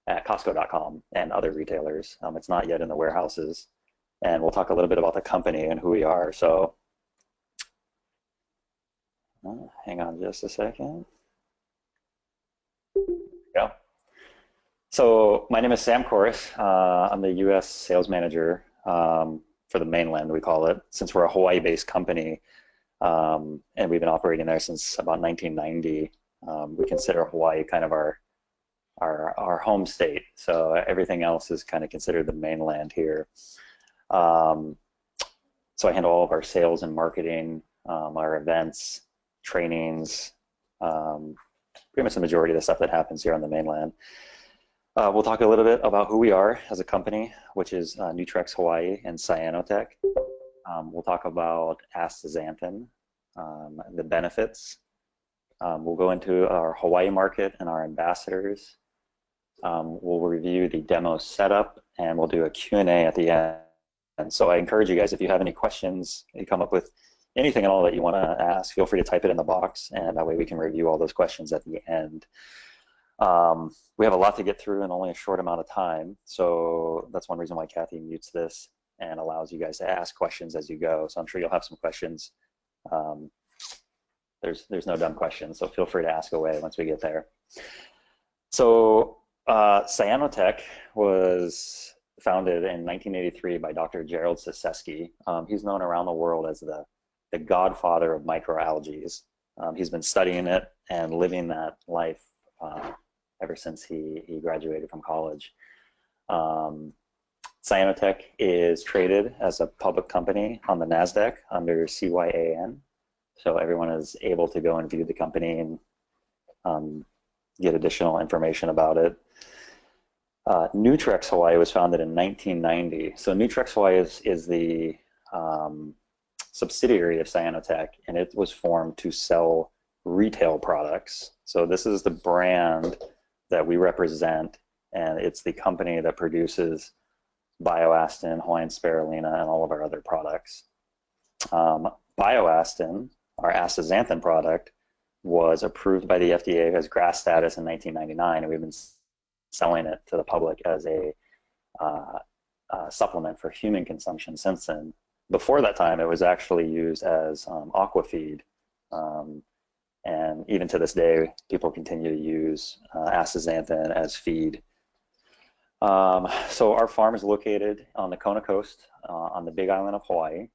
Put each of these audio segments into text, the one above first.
at Costco.com and other retailers. It's not yet in the warehouses. And we'll talk a little bit about the company and who we are. So hang on just a second. Yeah. So my name is Sam Corris. I'm the U.S. sales manager for the mainland, we call it, since we're a Hawaii-based company, and we've been operating there since about 1990. We consider Hawaii kind of our home state. So everything else is kind of considered the mainland here. So I handle all of our sales and marketing, our events, trainings, pretty much the majority of the stuff that happens here on the mainland. We'll talk a little bit about who we are as a company, which is Nutrex Hawaii and Cyanotech. We'll talk about astaxanthin, the benefits. We'll go into our Hawaii market and our ambassadors. We'll review the demo setup, and we'll do a Q&A at the end. And so I encourage you guys, if you have any questions, you come up with anything at all that you want to ask, feel free to type it in the box, and that way we can review all those questions at the end. We have a lot to get through in only a short amount of time, so that's one reason why Kathy mutes this and allows you guys to ask questions as you go. So I'm sure you'll have some questions. There's no dumb questions, so feel free to ask away once we get there. So Cyanotech was founded in 1983 by Dr. Gerald Sisesky. He's known around the world as the godfather of microalgae. He's been studying it and living that life ever since he graduated from college. Cyanotech is traded as a public company on the NASDAQ under CYAN. So everyone is able to go and view the company and get additional information about it. Nutrex Hawaii was founded in 1990. So Nutrex Hawaii is the subsidiary of Cyanotech, and it was formed to sell retail products. So this is the brand that we represent, and it's the company that produces BioAstin, Hawaiian spirulina, and all of our other products. BioAstin, our astaxanthin product, was approved by the FDA as GRAS status in 1999, and we've been selling it to the public as a supplement for human consumption since then. Before that time, it was actually used as aqua feed, and even to this day, people continue to use astaxanthin as feed. So our farm is located on the Kona coast, on the Big Island of Hawaii.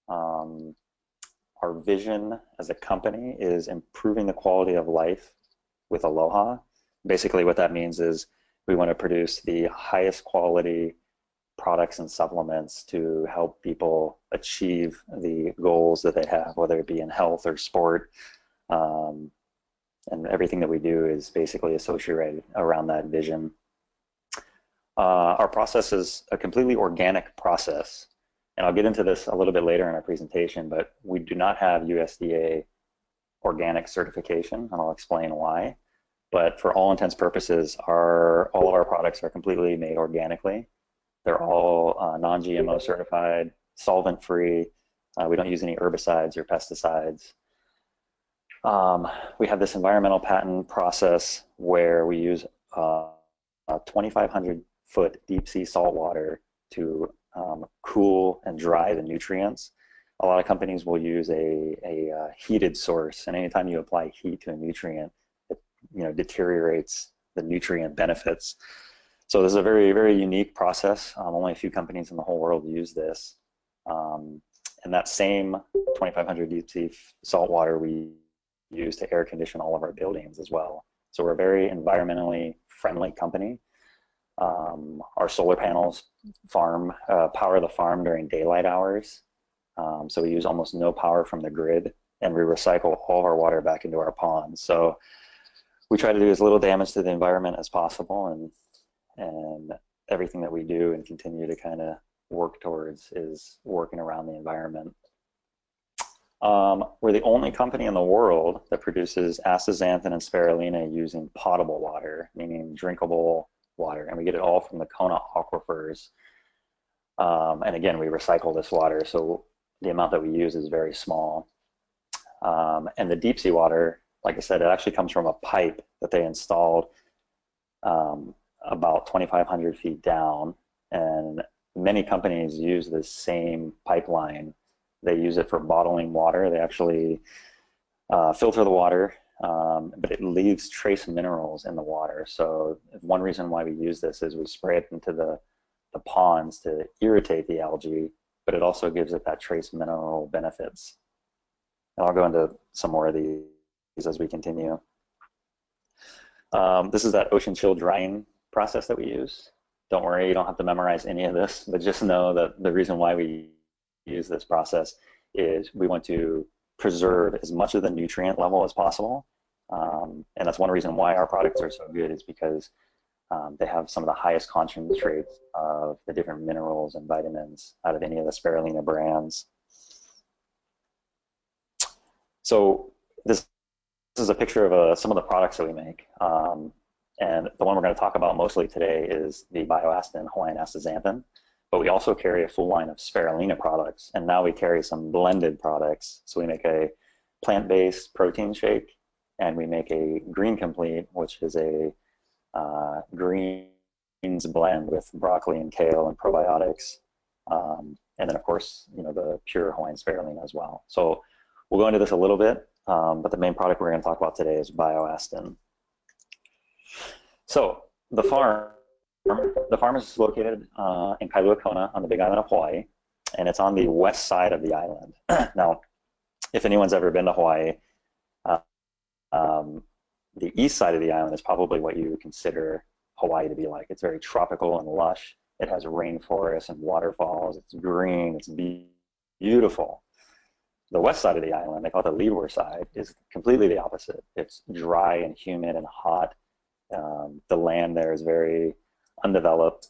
Our vision as a company is improving the quality of life with aloha. Basically what that means is we want to produce the highest quality products and supplements to help people achieve the goals that they have, whether it be in health or sport. And everything that we do is basically associated around that vision. Our process is a completely organic process. And I'll get into this a little bit later in our presentation, but we do not have USDA organic certification, and I'll explain why. But for all intents and purposes, all of our products are completely made organically. They're all non-GMO certified, solvent-free. We don't use any herbicides or pesticides. We have this environmental patent process where we use 2,500-foot deep-sea salt water to cool and dry the nutrients. A lot of companies will use a heated source, and anytime you apply heat to a nutrient, it deteriorates the nutrient benefits. So this is a very, very unique process. Only a few companies in the whole world use this. And that same 2,500 deep sea salt water we use to air condition all of our buildings as well. So we're a very environmentally friendly company. Our solar panels power the farm during daylight hours. So we use almost no power from the grid, and we recycle all of our water back into our ponds. So we try to do as little damage to the environment as possible, and everything that we do and continue to kind of work towards is working around the environment. We're the only company in the world that produces astaxanthin and spirulina using potable water, meaning drinkable water, and we get it all from the Kona aquifers. And again, we recycle this water, so the amount that we use is very small. And the deep sea water, like I said, it actually comes from a pipe that they installed about 2,500 feet down, and many companies use this same pipeline. They use it for bottling water. They actually filter the water, but it leaves trace minerals in the water. So one reason why we use this is we spray it into the ponds to irritate the algae, but it also gives it that trace mineral benefits. And I'll go into some more of these as we continue. This is that ocean chill drying process that we use. Don't worry, you don't have to memorize any of this, but just know that the reason why we use this process is we want to preserve as much of the nutrient level as possible. And that's one reason why our products are so good, is because they have some of the highest concentrates of the different minerals and vitamins out of any of the spirulina brands. So this is a picture of some of the products that we make. And the one we're going to talk about mostly today is the BioAstin Hawaiian astaxanthin. But we also carry a full line of spirulina products. And now we carry some blended products. So we make a plant-based protein shake, and we make a Green Complete, which is a greens blend with broccoli and kale and probiotics. And then, of course, the pure Hawaiian spirulina as well. So we'll go into this a little bit, but the main product we're going to talk about today is BioAstin. So the farm is located in Kailua Kona on the Big Island of Hawaii, and it's on the west side of the island. Now, if anyone's ever been to Hawaii, the east side of the island is probably what you would consider Hawaii to be like. It's very tropical and lush. It has rainforests and waterfalls. It's green. It's beautiful. The west side of the island, they call it the leeward side, is completely the opposite. It's dry and humid and hot. The land there is very undeveloped,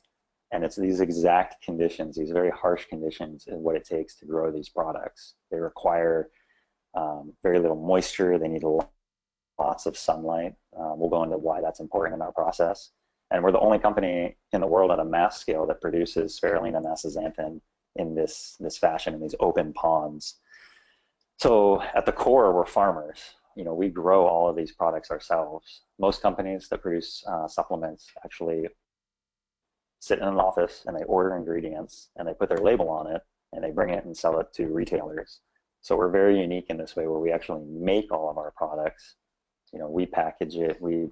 and it's these exact conditions, these very harsh conditions, is what it takes to grow these products. They require very little moisture. They need lots of sunlight. We'll go into why that's important in our process. And we're the only company in the world at a mass scale that produces spirulina and astaxanthin in this fashion, in these open ponds. So at the core, we're farmers. We grow all of these products ourselves. Most companies that produce supplements actually sit in an office and they order ingredients and they put their label on it and they bring it and sell it to retailers. So we're very unique in this way, where we actually make all of our products. We package it, we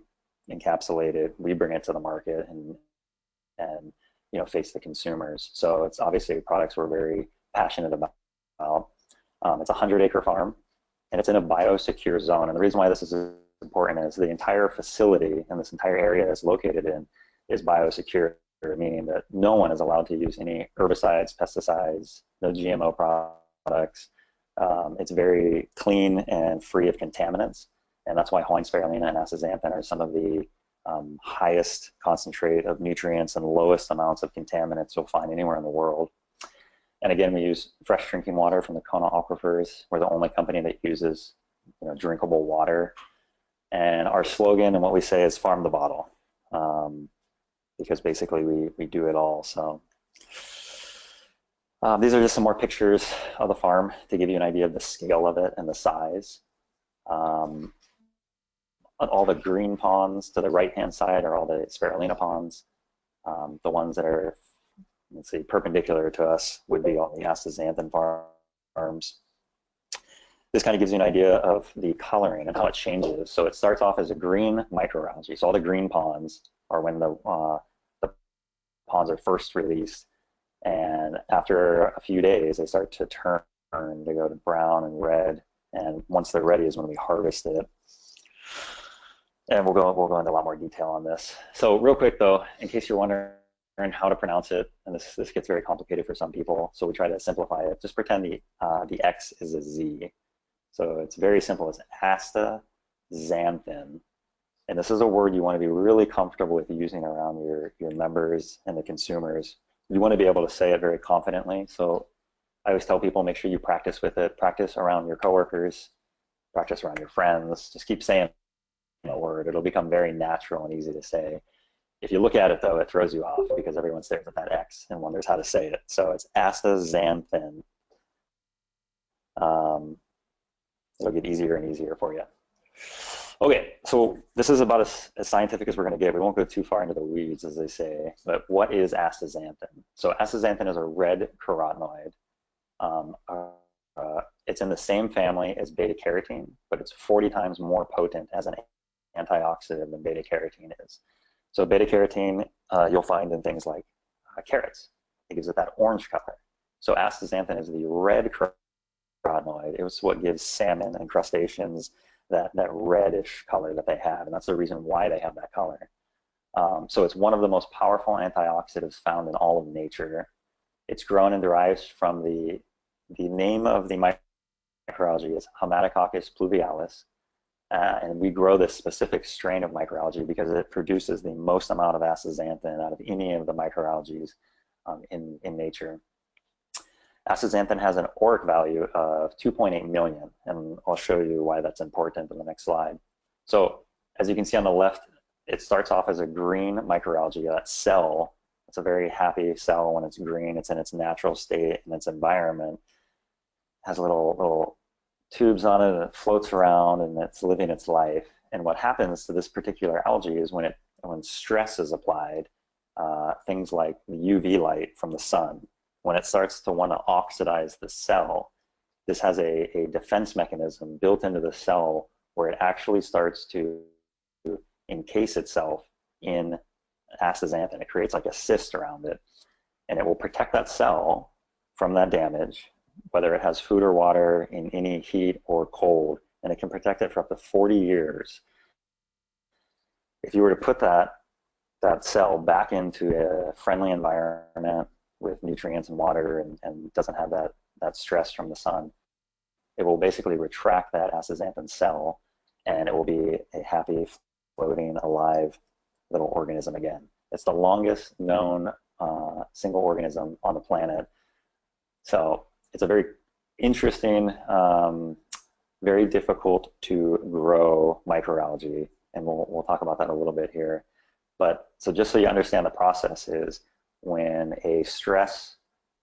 encapsulate it, we bring it to the market and face the consumers. So it's obviously products we're very passionate about. It's a 100-acre farm, and it's in a biosecure zone. And the reason why this is important is the entire facility and this entire area it's located in is biosecure, meaning that no one is allowed to use any herbicides, pesticides, no GMO products. It's very clean and free of contaminants. And that's why Hawaiian spirulina and astaxanthin are some of the highest concentrate of nutrients and lowest amounts of contaminants you'll find anywhere in the world. And again, we use fresh drinking water from the Kona aquifers. We're the only company that uses drinkable water. And our slogan and what we say is farm the bottle, because basically we do it all. So these are just some more pictures of the farm to give you an idea of the scale of it and the size. All the green ponds to the right-hand side are all the spirulina ponds. The ones that are, let's see, perpendicular to us would be all the astaxanthin farms. This kind of gives you an idea of the coloring and how it changes. So it starts off as a green microalgae. So all the green ponds are when the ponds are first released. And after a few days, they start to turn. They go to brown and red. And once they're ready is when we harvest it. And we'll go into a lot more detail on this. So real quick though, in case you're wondering how to pronounce it, and this gets very complicated for some people, so we try to simplify it. Just pretend the X is a Z. So it's very simple. It's astaxanthin. And this is a word you want to be really comfortable with using around your members and the consumers. You want to be able to say it very confidently. So I always tell people, make sure you practice with it. Practice around your coworkers, practice around your friends. Just keep saying the word. It'll become very natural and easy to say. If you look at it, though, it throws you off because everyone stares at that X and wonders how to say it. So it's astaxanthin. It'll get easier and easier for you. Okay, so this is about as scientific as we're going to get. We won't go too far into the weeds, as they say. But what is astaxanthin? So astaxanthin is a red carotenoid. Um, it's in the same family as beta carotene, but it's 40 times more potent as an antioxidant than beta carotene is. So beta carotene you'll find in things like carrots. It gives it that orange color. So astaxanthin is the red carotenoid. It was what gives salmon and crustaceans that reddish color that they have, and that's the reason why they have that color. So it's one of the most powerful antioxidants found in all of nature. It's grown and derives from the name of the microalgae is Haematococcus pluvialis, and we grow this specific strain of microalgae because it produces the most amount of astaxanthin out of any of the microalgae in nature. Astaxanthin has an ORAC value of 2.8 million, and I'll show you why that's important in the next slide. So as you can see on the left, it starts off as a green microalgae. That cell, it's a very happy cell when it's green. It's in its natural state in its environment. It has little tubes on it, and it floats around, and it's living its life. And what happens to this particular algae is when stress is applied, things like the UV light from the sun, when it starts to want to oxidize the cell, this has a defense mechanism built into the cell where it actually starts to encase itself in astaxanthin. It creates like a cyst around it, and it will protect that cell from that damage, whether it has food or water in any heat or cold, and it can protect it for up to 40 years. If you were to put that cell back into a friendly environment with nutrients and water and doesn't have that stress from the sun, it will basically retract that astaxanthin cell, and it will be a happy, floating, alive little organism again. It's the longest known single organism on the planet. So it's a very interesting, very difficult to grow microalgae, and we'll talk about that a little bit here. But so just so you understand the process is, when a stress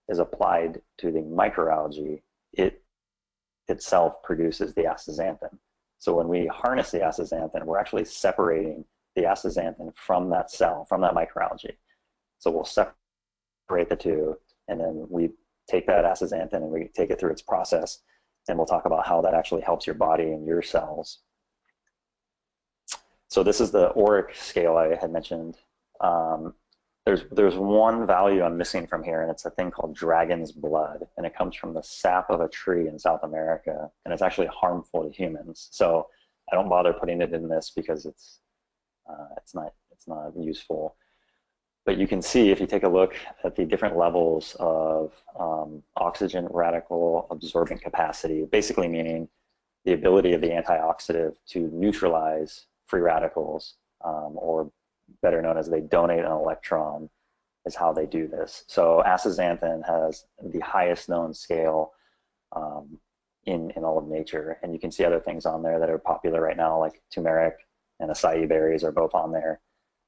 is applied to the microalgae, it itself produces the astaxanthin. So when we harness the astaxanthin, we're actually separating the astaxanthin from that cell, from that microalgae. So we'll separate the two, and then we take that astaxanthin and we take it through its process, and we'll talk about how that actually helps your body and your cells. So this is the ORAC scale I had mentioned. There's one value I'm missing from here, and it's a thing called dragon's blood, and it comes from the sap of a tree in South America, and it's actually harmful to humans. So I don't bother putting it in this because it's not useful. But you can see, if you take a look at the different levels of oxygen radical absorbent capacity, basically meaning the ability of the antioxidant to neutralize free radicals, or better known as they donate an electron, is how they do this. So astaxanthin has the highest known scale in all of nature, and you can see other things on there that are popular right now, like turmeric and acai berries are both on there,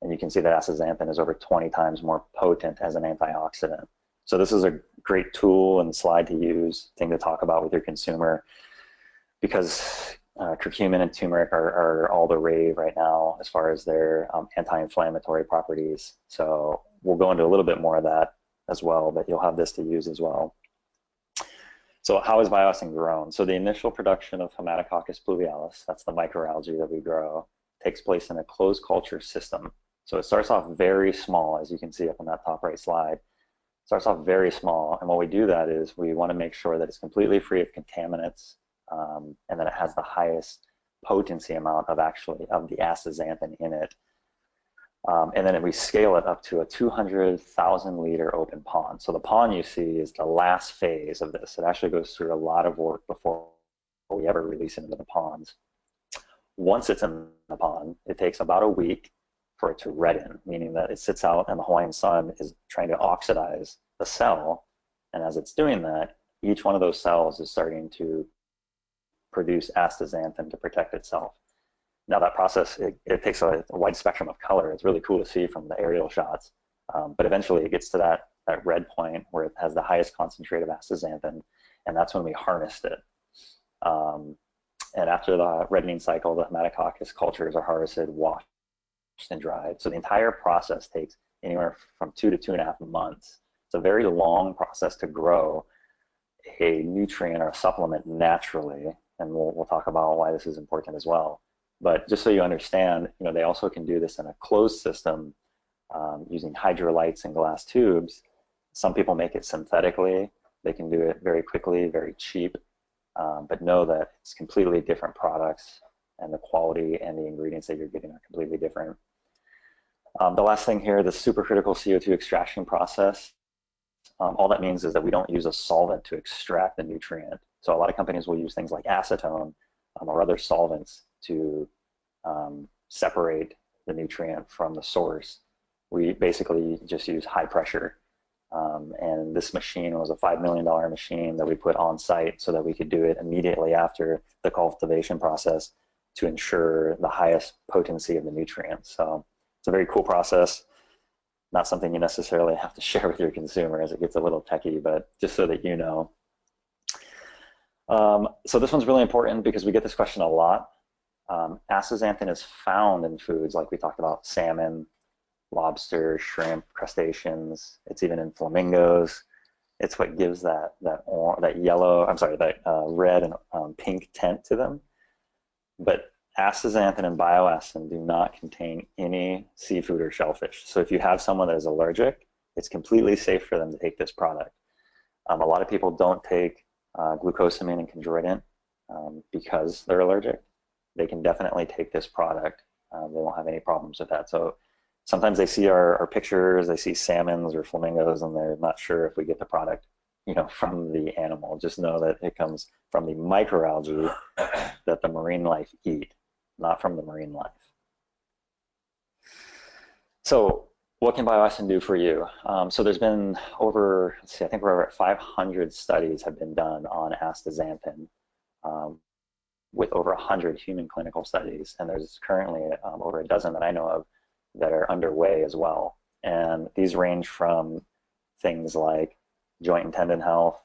and you can see that astaxanthin is over 20 times more potent as an antioxidant. So this is a great tool and slide to use, thing to talk about with your consumer, because curcumin and turmeric are all the rave right now as far as their anti-inflammatory properties. So we'll go into a little bit more of that as well, but you'll have this to use as well. So how is BioAstin grown? So the initial production of Haematococcus pluvialis, that's the microalgae that we grow, takes place in a closed culture system. So it starts off very small, as you can see up on that top right slide. It starts off very small, and when we do that is we want to make sure that it's completely free of contaminants, and that it has the highest potency amount of the astaxanthin in it. And then we scale it up to a 200,000 liter open pond. So the pond you see is the last phase of this. It actually goes through a lot of work before we ever release it into the ponds. Once it's in the pond, it takes about a week for it to redden, meaning that it sits out and the Hawaiian sun is trying to oxidize the cell. And as it's doing that, each one of those cells is starting to produce astaxanthin to protect itself. Now that process, it takes a wide spectrum of color. It's really cool to see from the aerial shots. But eventually it gets to that red point where it has the highest concentrate of astaxanthin, and that's when we harnessed it. And after the reddening cycle, the Haematococcus cultures are harvested, washed, and dried. So the entire process takes anywhere from 2 to 2.5 months. It's a very long process to grow a nutrient or a supplement naturally, and we'll talk about why this is important as well. But just so you understand, they also can do this in a closed system using hydrolytes and glass tubes. Some people make it synthetically. They can do it very quickly, very cheap, but know that it's completely different products, and the quality and the ingredients that you're getting are completely different. The last thing here, the supercritical CO2 extraction process. All that means is that we don't use a solvent to extract the nutrient. So a lot of companies will use things like acetone or other solvents to separate the nutrient from the source. We basically just use high pressure. And this machine was a $5 million machine that we put on site so that we could do it immediately after the cultivation process to ensure the highest potency of the nutrients. So it's a very cool process. Not something you necessarily have to share with your consumer as it gets a little techy, but just so that you know. So this one's really important because we get this question a lot. Astaxanthin is found in foods like we talked about: salmon, lobster, shrimp, crustaceans. It's even in flamingos. It's what gives that red and pink tint to them. But astaxanthin and bioastin do not contain any seafood or shellfish. So if you have someone that is allergic, it's completely safe for them to take this product. A lot of people don't take glucosamine and chondroitin because they're allergic. They can definitely take this product. They won't have any problems with that. So sometimes they see our pictures, they see salmons or flamingos, and they're not sure if we get the product from the animal. Just know that it comes from the microalgae that the marine life eat, not from the marine life. So what can bioastin do for you? So there's been over, I think we're over at 500 studies have been done on astaxanthin with over 100 human clinical studies. And there's currently over a dozen that I know of that are underway as well. And these range from things like joint and tendon health.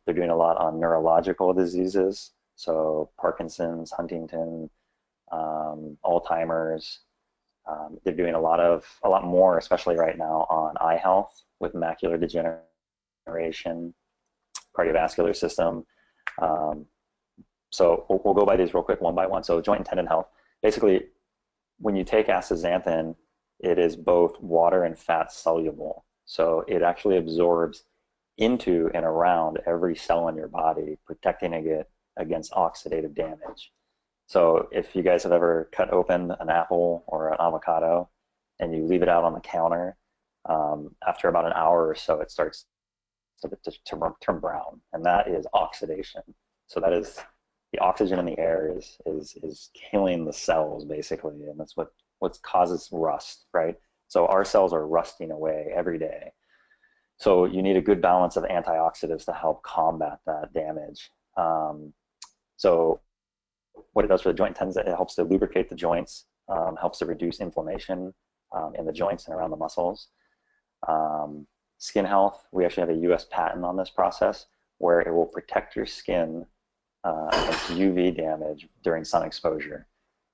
They're doing a lot on neurological diseases, so Parkinson's, Huntington, Alzheimer's. They're doing a lot more, especially right now, on eye health with macular degeneration, cardiovascular system. So we'll go by these real quick one by one. So joint and tendon health. Basically, when you take astaxanthin, it is both water and fat soluble. So it actually absorbs into and around every cell in your body, protecting it against oxidative damage. So if you guys have ever cut open an apple or an avocado and you leave it out on the counter, after about an hour or so, it starts to turn brown, and that is oxidation. So that is the oxygen in the air is killing the cells basically, and that's what causes rust, right? So our cells are rusting away every day. So you need a good balance of antioxidants to help combat that damage. So what it does for the joint tendons, it helps to lubricate the joints, helps to reduce inflammation in the joints and around the muscles. Skin health, we actually have a US patent on this process where it will protect your skin against UV damage during sun exposure.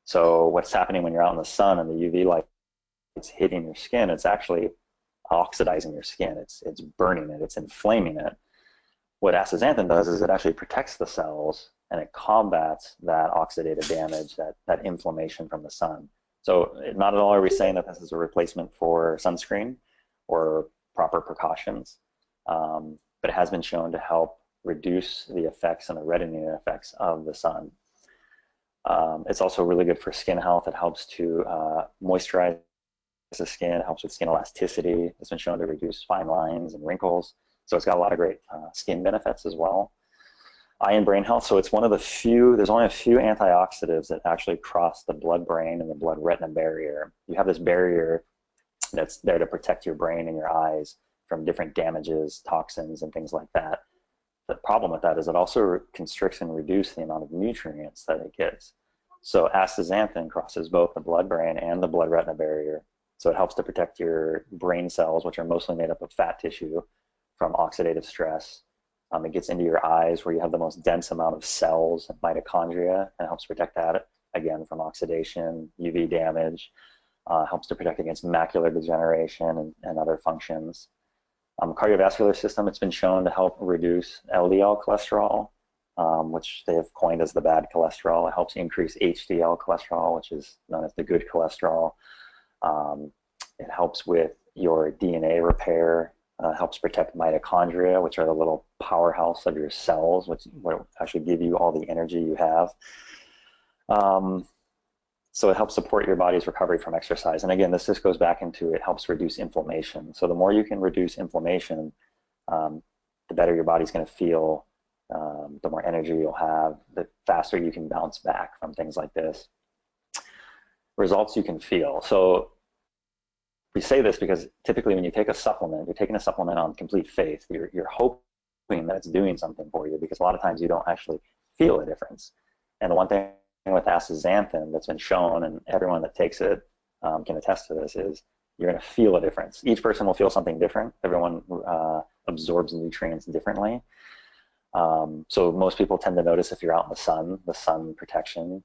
So what's happening when you're out in the sun and the UV light is hitting your skin, it's actually oxidizing your skin. It's burning it, it's inflaming it. What astaxanthin does is it actually protects the cells and it combats that oxidative damage, that inflammation from the sun. So not at all are we saying that this is a replacement for sunscreen or proper precautions, but it has been shown to help reduce the effects and the reddening effects of the sun. It's also really good for skin health. It helps to moisturize the skin, it helps with skin elasticity. It's been shown to reduce fine lines and wrinkles. So it's got a lot of great skin benefits as well. Eye and brain health. So it's one of the few, there's only a few antioxidants that actually cross the blood-brain and the blood-retina barrier. You have this barrier that's there to protect your brain and your eyes from different damages, toxins, and things like that. The problem with that is it also constricts and reduces the amount of nutrients that it gets. So astaxanthin crosses both the blood-brain and the blood-retina barrier. So it helps to protect your brain cells, which are mostly made up of fat tissue, from oxidative stress. It gets into your eyes where you have the most dense amount of cells and mitochondria, and helps protect that, again, from oxidation, UV damage, helps to protect against macular degeneration and other functions. Cardiovascular system, it's been shown to help reduce LDL cholesterol, which they have coined as the bad cholesterol. It helps increase HDL cholesterol, which is known as the good cholesterol. It helps with your DNA repair, helps protect mitochondria, which are the little powerhouse of your cells, which will actually give you all the energy you have. So it helps support your body's recovery from exercise. And again, this just goes back into it helps reduce inflammation. So the more you can reduce inflammation, the better your body's going to feel, the more energy you'll have, the faster you can bounce back from things like this. Results you can feel. So we say this because typically when you take a supplement, you're taking a supplement on complete faith. You're hoping that it's doing something for you, because a lot of times you don't actually feel a difference. And the one thing with astaxanthin that's been shown, and everyone that takes it can attest to this, is you're going to feel a difference. Each person will feel something different. Everyone absorbs nutrients differently. So most people tend to notice if you're out in the sun protection,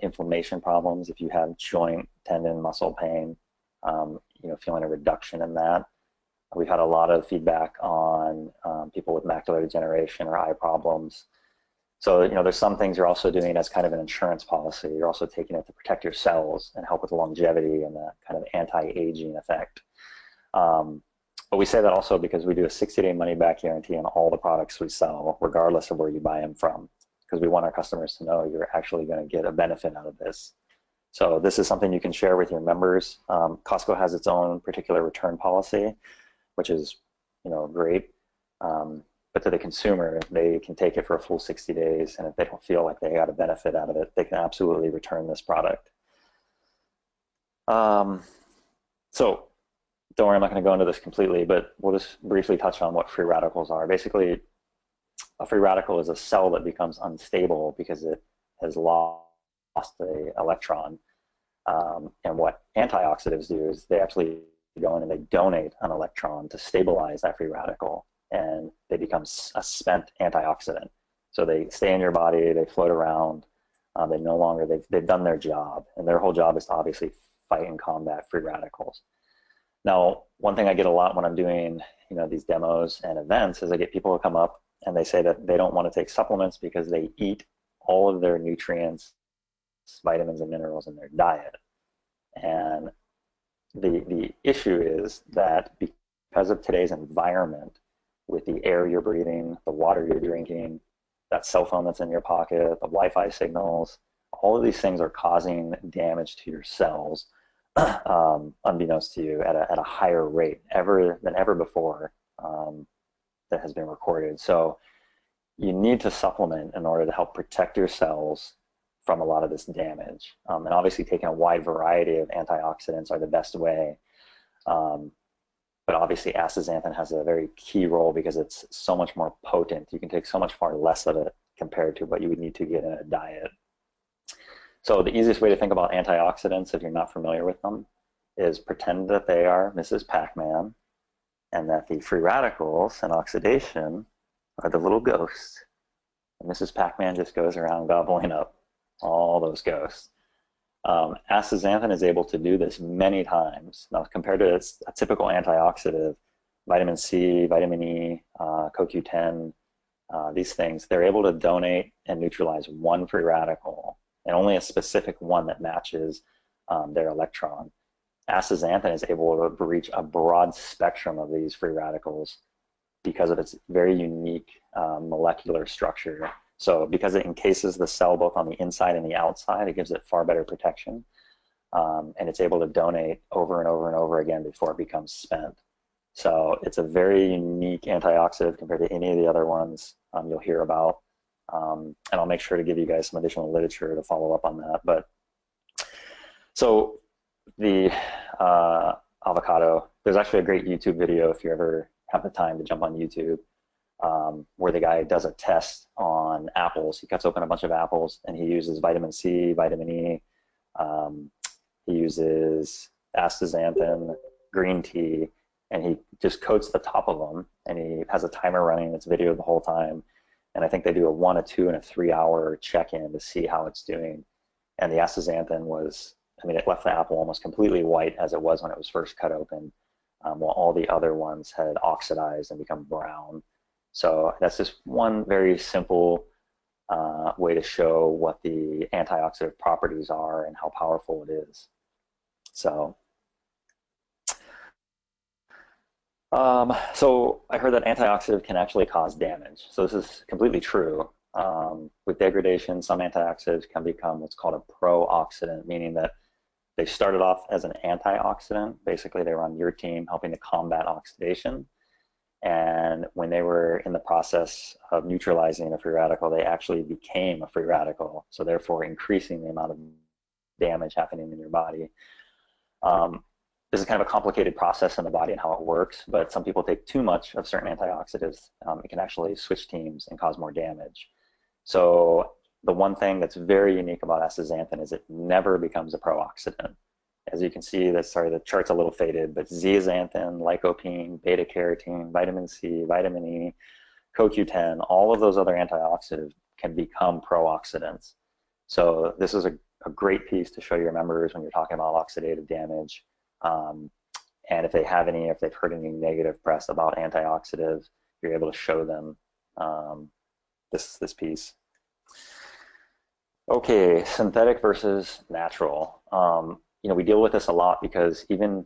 inflammation problems, if you have joint, tendon, muscle pain, feeling a reduction in that. We've had a lot of feedback on people with macular degeneration or eye problems. So, there's some things you're also doing as kind of an insurance policy. You're also taking it to protect your cells and help with longevity and that kind of anti-aging effect. But we say that also because we do a 60-day money-back guarantee on all the products we sell, regardless of where you buy them from, because we want our customers to know you're actually going to get a benefit out of this. So this is something you can share with your members. Costco has its own particular return policy, which is, great. But to the consumer, they can take it for a full 60 days, and if they don't feel like they got a benefit out of it, they can absolutely return this product. So don't worry, I'm not going to go into this completely, but we'll just briefly touch on what free radicals are. Basically, a free radical is a cell that becomes unstable because it has lost an electron. And what antioxidants do is they actually go in and they donate an electron to stabilize that free radical, and they become a spent antioxidant. So they stay in your body, they float around, they no longer, they've done their job, and their whole job is to obviously fight and combat free radicals. Now, one thing I get a lot when I'm doing, these demos and events is I get people who come up and they say that they don't want to take supplements because they eat all of their nutrients, vitamins and minerals in their diet. And the issue is that because of today's environment, with the air you're breathing, the water you're drinking, that cell phone that's in your pocket, the Wi-Fi signals, all of these things are causing damage to your cells, unbeknownst to you, at a higher rate than ever before that has been recorded. So you need to supplement in order to help protect your cells from a lot of this damage. And obviously taking a wide variety of antioxidants are the best way. But obviously astaxanthin has a very key role because it's so much more potent. You can take so much far less of it compared to what you would need to get in a diet. So the easiest way to think about antioxidants, if you're not familiar with them, is pretend that they are Mrs. Pac-Man, and that the free radicals and oxidation are the little ghosts. And Mrs. Pac-Man just goes around gobbling up all those ghosts. Astaxanthin is able to do this many times. Now, compared to a typical antioxidant, vitamin C, vitamin E, CoQ10, these things, they're able to donate and neutralize one free radical, and only a specific one that matches their electron. Astaxanthin is able to reach a broad spectrum of these free radicals because of its very unique molecular structure. So because it encases the cell both on the inside and the outside, it gives it far better protection. And it's able to donate over and over and over again before it becomes spent. So it's a very unique antioxidant compared to any of the other ones you'll hear about. And I'll make sure to give you guys some additional literature to follow up on that. But so the avocado, there's actually a great YouTube video if you ever have the time to jump on YouTube, where the guy does a test on apples. He cuts open a bunch of apples and he uses vitamin C, vitamin E. He uses astaxanthin, green tea, and he just coats the top of them, and he has a timer running. It's video the whole time, and I think they do a 1, a 2, and a 3 hour check-in to see how it's doing. And the astaxanthin was, I mean, it left the apple almost completely white as it was when it was first cut open, while all the other ones had oxidized and become brown. So that's just one very simple way to show what the antioxidant properties are and how powerful it is. So, so I heard that antioxidant can actually cause damage. So this is completely true. With degradation, some antioxidants can become what's called a pro-oxidant, meaning that they started off as an antioxidant. Basically, they were on your team helping to combat oxidation. And when they were in the process of neutralizing a free radical, they actually became a free radical. So therefore, increasing the amount of damage happening in your body. This is kind of a complicated process in the body and how it works, but some people take too much of certain antioxidants. It can actually switch teams and cause more damage. So the one thing that's very unique about astaxanthin is it never becomes a pro-oxidant. As you can see, the chart's a little faded, but zeaxanthin, lycopene, beta-carotene, vitamin C, vitamin E, CoQ10, all of those other antioxidants can become pro-oxidants. So this is a great piece to show your members when you're talking about oxidative damage. And if they have any, if they've heard any negative press about antioxidants, you're able to show them this piece. Okay, synthetic versus natural. You know, we deal with this a lot because even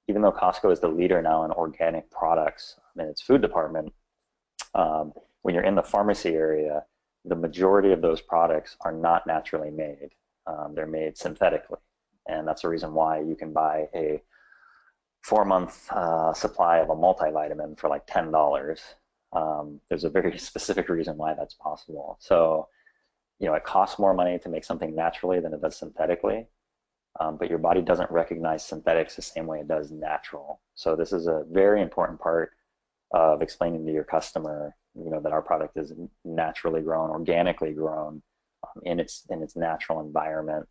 though Costco is the leader now in organic products in its food department, when you're in the pharmacy area, the majority of those products are not naturally made. They're made synthetically. And that's the reason why you can buy a 4-month supply of a multivitamin for like $10. There's a very specific reason why that's possible. So, you know, it costs more money to make something naturally than it does synthetically, but your body doesn't recognize synthetics the same way it does natural. So this is a very important part of explaining to your customer, you know, that our product is naturally grown, organically grown in its natural environment.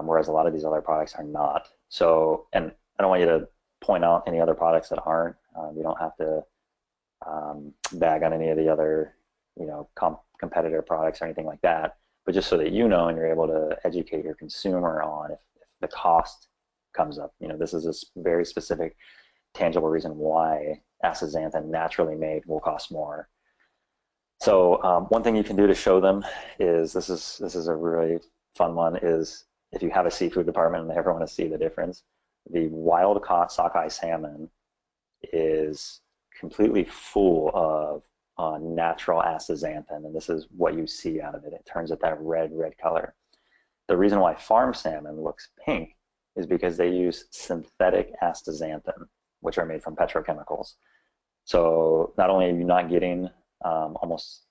Whereas a lot of these other products are not. So, and I don't want you to point out any other products that aren't. You don't have to bag on any of the other, you know, competitor products or anything like that. But just so that you know and you're able to educate your consumer on if the cost comes up. You know, this is a very specific, tangible reason why astaxanthin naturally made will cost more. So one thing you can do to show them is this is a really fun one is if you have a seafood department and they ever want to see the difference, the wild-caught sockeye salmon is completely full of natural astaxanthin, and this is what you see out of it. It turns it that red color. The reason why farm salmon looks pink is because they use synthetic astaxanthin, which are made from petrochemicals. So not only are you not getting almost,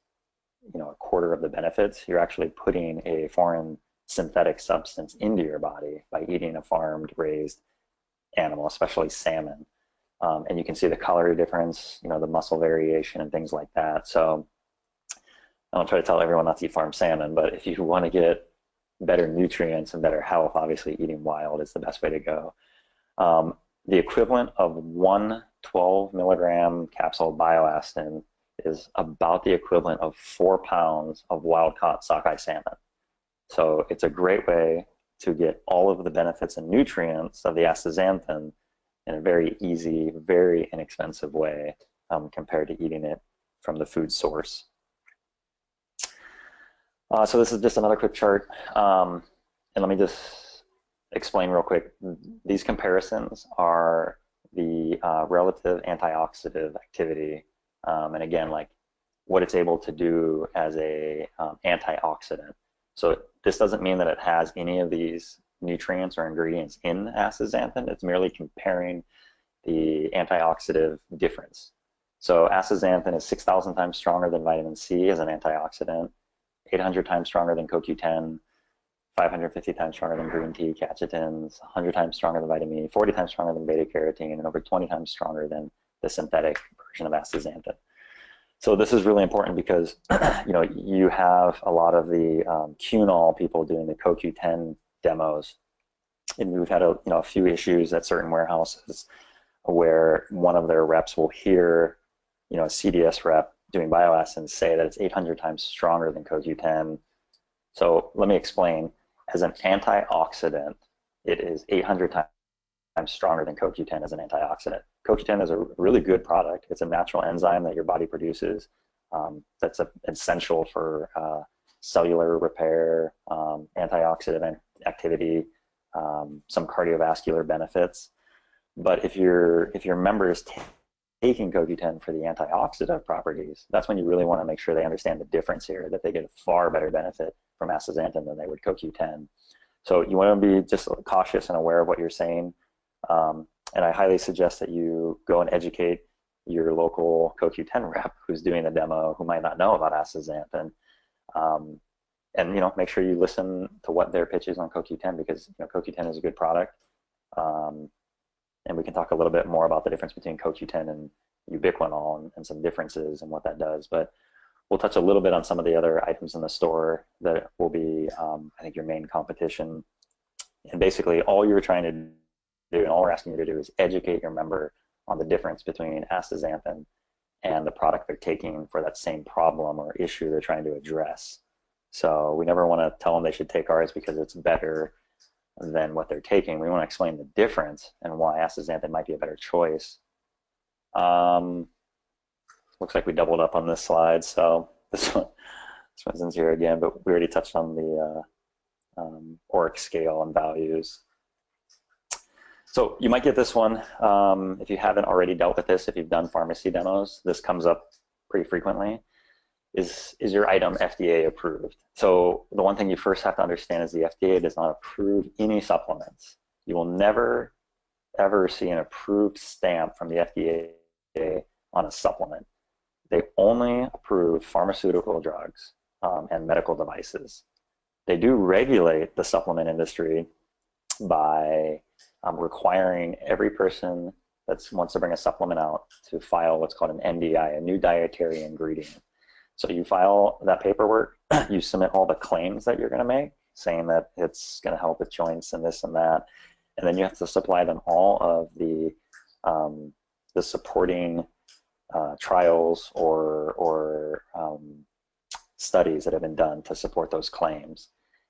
you know, a quarter of the benefits, you're actually putting a foreign synthetic substance into your body by eating a farmed, raised animal, especially salmon. And you can see the color difference, you know, the muscle variation and things like that. So I don't try to tell everyone not to eat farmed salmon, but if you want to get better nutrients and better health, obviously eating wild is the best way to go. The equivalent of 1 12 milligram capsule BioAstin is about the equivalent of 4 pounds of wild-caught sockeye salmon. So it's a great way to get all of the benefits and nutrients of the astaxanthin in a very easy, very inexpensive way compared to eating it from the food source. So this is just another quick chart. And let me just explain real quick. These comparisons are the relative antioxidant activity. And again, like what it's able to do as a antioxidant. So this doesn't mean that it has any of these nutrients or ingredients in astaxanthin. It's merely comparing the antioxidant difference. So astaxanthin is 6,000 times stronger than vitamin C as an antioxidant, 800 times stronger than CoQ10, 550 times stronger than green tea catechins, 100 times stronger than vitamin E, 40 times stronger than beta-carotene, and over 20 times stronger than the synthetic version of astaxanthin. So this is really important because you know, you have a lot of the Qunol people doing the CoQ10 demos, and we've had a few issues at certain warehouses where one of their reps will hear, a CDS rep doing BioAstin say that it's 800 times stronger than CoQ10. So let me explain. As an antioxidant, it is 800 times stronger than CoQ10 as an antioxidant. CoQ10 is a really good product. It's a natural enzyme that your body produces that's essential for cellular repair, antioxidant activity, some cardiovascular benefits. But if your member is taking CoQ10 for the antioxidant properties, that's when you really want to make sure they understand the difference here, that they get a far better benefit from astaxanthin than they would CoQ10. So you want to be just cautious and aware of what you're saying. And I highly suggest that you go and educate your local CoQ10 rep who's doing the demo, who might not know about astaxanthin. And make sure you listen to what their pitch is on CoQ10, because CoQ10 is a good product. And we can talk a little bit more about the difference between CoQ10 and ubiquinol and some differences and what that does. But we'll touch a little bit on some of the other items in the store that will be, I think, your main competition. And basically, all you're trying to do and all we're asking you to do is educate your member on the difference between astaxanthin and the product they're taking for that same problem or issue they're trying to address. So we never want to tell them they should take ours because it's better than what they're taking. We want to explain the difference and why astaxanthin might be a better choice. Looks like we doubled up on this slide, so this one's in here again, but we already touched on the ORIC scale and values. So you might get this one if you haven't already dealt with this. If you've done pharmacy demos, this comes up pretty frequently. Is your item FDA approved? So the one thing you first have to understand is the FDA does not approve any supplements. You will never, ever see an approved stamp from the FDA on a supplement. They only approve pharmaceutical drugs and medical devices. They do regulate the supplement industry by requiring every person that wants to bring a supplement out to file what's called an NDI, a new dietary ingredient. So you file that paperwork, you submit all the claims that you're going to make, saying that it's going to help with joints and this and that, and then you have to supply them all of the supporting trials or studies that have been done to support those claims.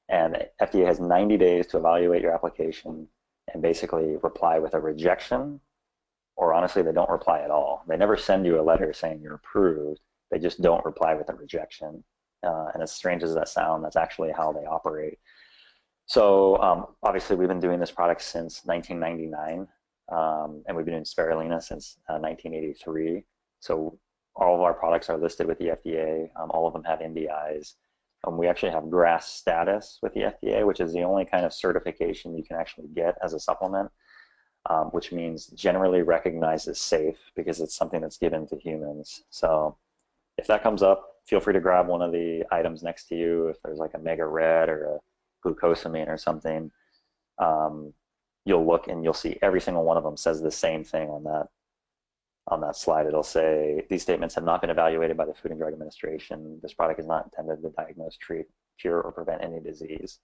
And FDA has 90 days to evaluate your application and basically reply with a rejection, or honestly, they don't reply at all. They never send you a letter saying you're approved. They just don't reply with a rejection. And as strange as that sounds, that's actually how they operate. So obviously, we've been doing this product since 1999, and we've been doing spirulina since 1983. So all of our products are listed with the FDA. All of them have NDIs. We actually have GRAS status with the FDA, which is the only kind of certification you can actually get as a supplement, which means generally recognized as safe because it's something that's given to humans. So if that comes up, feel free to grab one of the items next to you. If there's like a Mega Red or a glucosamine or something, you'll look and you'll see every single one of them says the same thing on that slide. It'll say, these statements have not been evaluated by the Food and Drug Administration. This product is not intended to diagnose, treat, cure, or prevent any disease.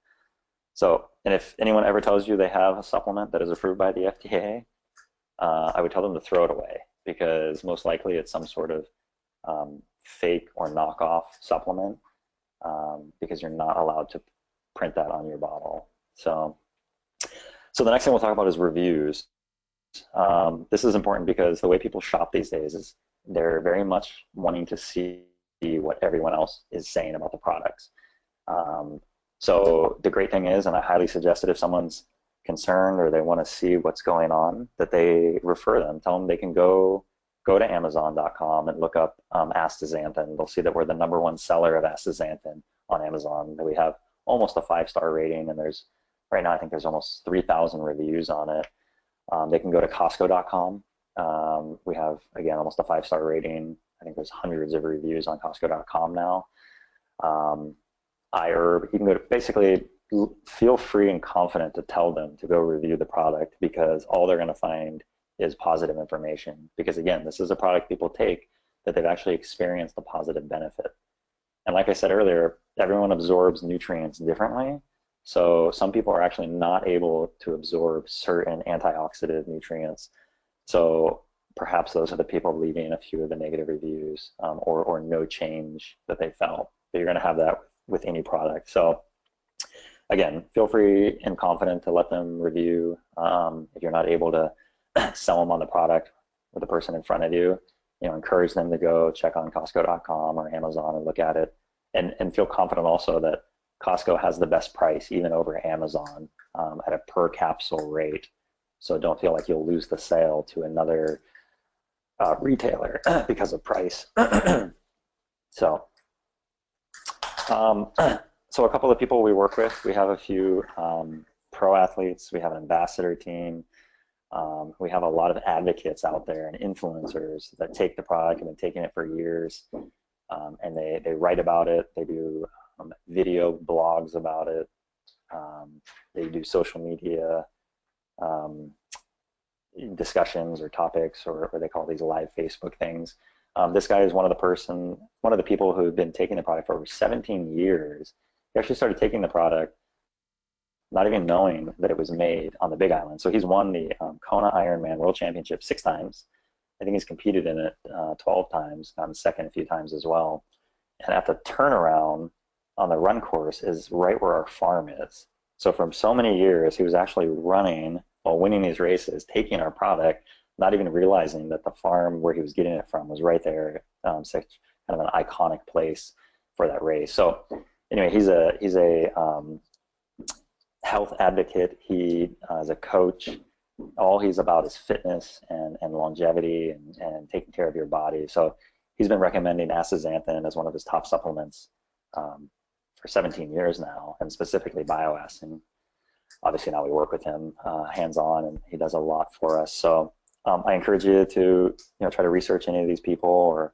So, and if anyone ever tells you they have a supplement that is approved by the FDA, I would tell them to throw it away, because most likely it's some sort of fake or knockoff supplement, because you're not allowed to print that on your bottle. So the next thing we'll talk about is reviews. This is important because the way people shop these days is they're very much wanting to see what everyone else is saying about the products. So the great thing is, and I highly suggest it if someone's concerned or they want to see what's going on, that they refer them. Tell them they can go to Amazon.com and look up astaxanthin. They'll see that we're the #1 seller of astaxanthin on Amazon, that we have almost a 5-star rating, and there's right now I think there's almost 3,000 reviews on it. They can go to Costco.com. We have, again, almost a 5-star rating. I think there's hundreds of reviews on Costco.com now. iHerb, you can go to, basically feel free and confident to tell them to go review the product, because all they're going to find is positive information. Because again, this is a product people take that they've actually experienced a positive benefit. And like I said earlier, everyone absorbs nutrients differently. So some people are actually not able to absorb certain antioxidant nutrients. So perhaps those are the people leaving a few of the negative reviews, or no change that they felt. But you're going to have that with any product. So again, feel free and confident to let them review. If you're not able to sell them on the product with the person in front of you, encourage them to go check on Costco.com or Amazon and look at it, and feel confident also that Costco has the best price even over Amazon at a per capsule rate. So don't feel like you'll lose the sale to another retailer because of price. So, so a couple of people we work with, we have a few pro athletes, we have an ambassador team, we have a lot of advocates out there and influencers that take the product and been taking it for years, and they write about it, they do video blogs about it, they do social media discussions or topics, or they call these live Facebook things. This guy is one of the people who've been taking the product for over 17 years. He actually started taking the product not even knowing that it was made on the Big Island. So he's won the Kona Ironman World Championship 6 times. I think he's competed in it 12 times, gotten second a few times as well. And at the turnaround on the run course is right where our farm is. So from so many years, he was actually running while winning these races, taking our product, not even realizing that the farm where he was getting it from was right there, such kind of an iconic place for that race. So anyway, he's a health advocate. He is a coach. All he's about is fitness and longevity and taking care of your body. So he's been recommending astaxanthin as one of his top supplements for 17 years now, and specifically BioAstin. Obviously now we work with him hands-on, and he does a lot for us. So I encourage you to try to research any of these people, or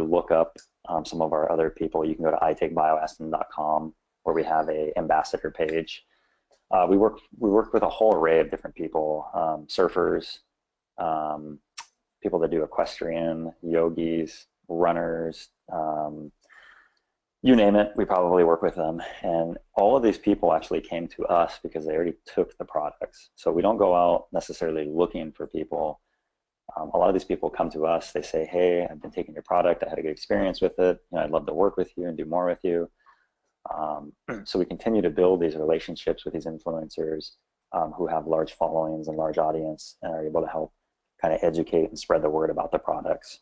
look up some of our other people. You can go to itakebioastin.com, where we have a ambassador page. We work with a whole array of different people, surfers, people that do equestrian, yogis, runners, you name it, we probably work with them. And all of these people actually came to us because they already took the products. So we don't go out necessarily looking for people. A lot of these people come to us, they say, hey, I've been taking your product, I had a good experience with it, I'd love to work with you and do more with you. So we continue to build these relationships with these influencers who have large followings and large audience, and are able to help kind of educate and spread the word about the products.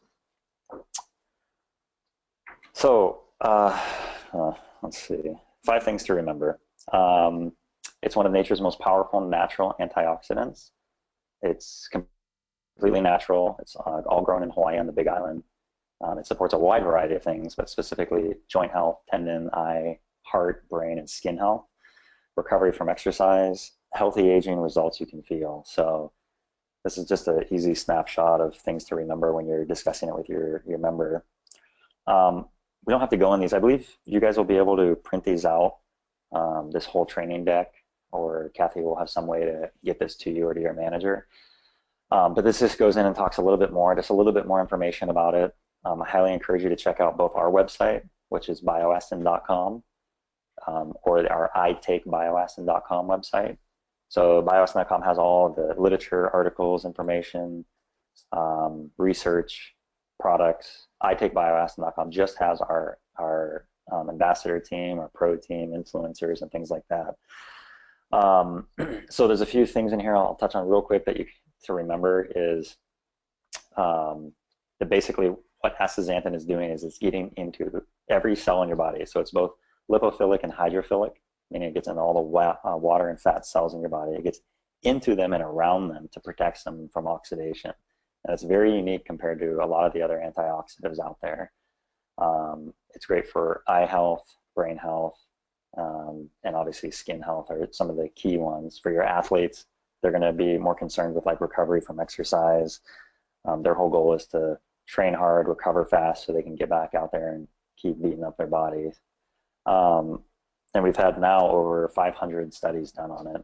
So let's see, 5 things to remember. It's one of nature's most powerful natural antioxidants. It's completely natural. It's all grown in Hawaii on the Big Island. It supports a wide variety of things, but specifically joint health, tendon, eye, heart, brain, and skin health, recovery from exercise, healthy aging, results you can feel. So this is just an easy snapshot of things to remember when you're discussing it with your member. We don't have to go in these. I believe you guys will be able to print these out, this whole training deck, or Kathy will have some way to get this to you or to your manager. But this just goes in and talks a little bit more information about it. I highly encourage you to check out both our website, which is bioastin.com, or our itakebioastin.com website. So bioastin.com has all the literature, articles, information, research, products. itakebioastin.com just has our ambassador team, our pro team, influencers, and things like that. So there's a few things in here I'll touch on real quick that to remember is that basically what astaxanthin is doing is it's getting into every cell in your body. So it's both lipophilic and hydrophilic, meaning it gets in all the water and fat cells in your body. It gets into them and around them to protect them from oxidation. And it's very unique compared to a lot of the other antioxidants out there. It's great for eye health, brain health, and obviously skin health are some of the key ones. For your athletes, they're going to be more concerned with like recovery from exercise. Their whole goal is to train hard, recover fast, so they can get back out there and keep beating up their bodies. And we've had now over 500 studies done on it.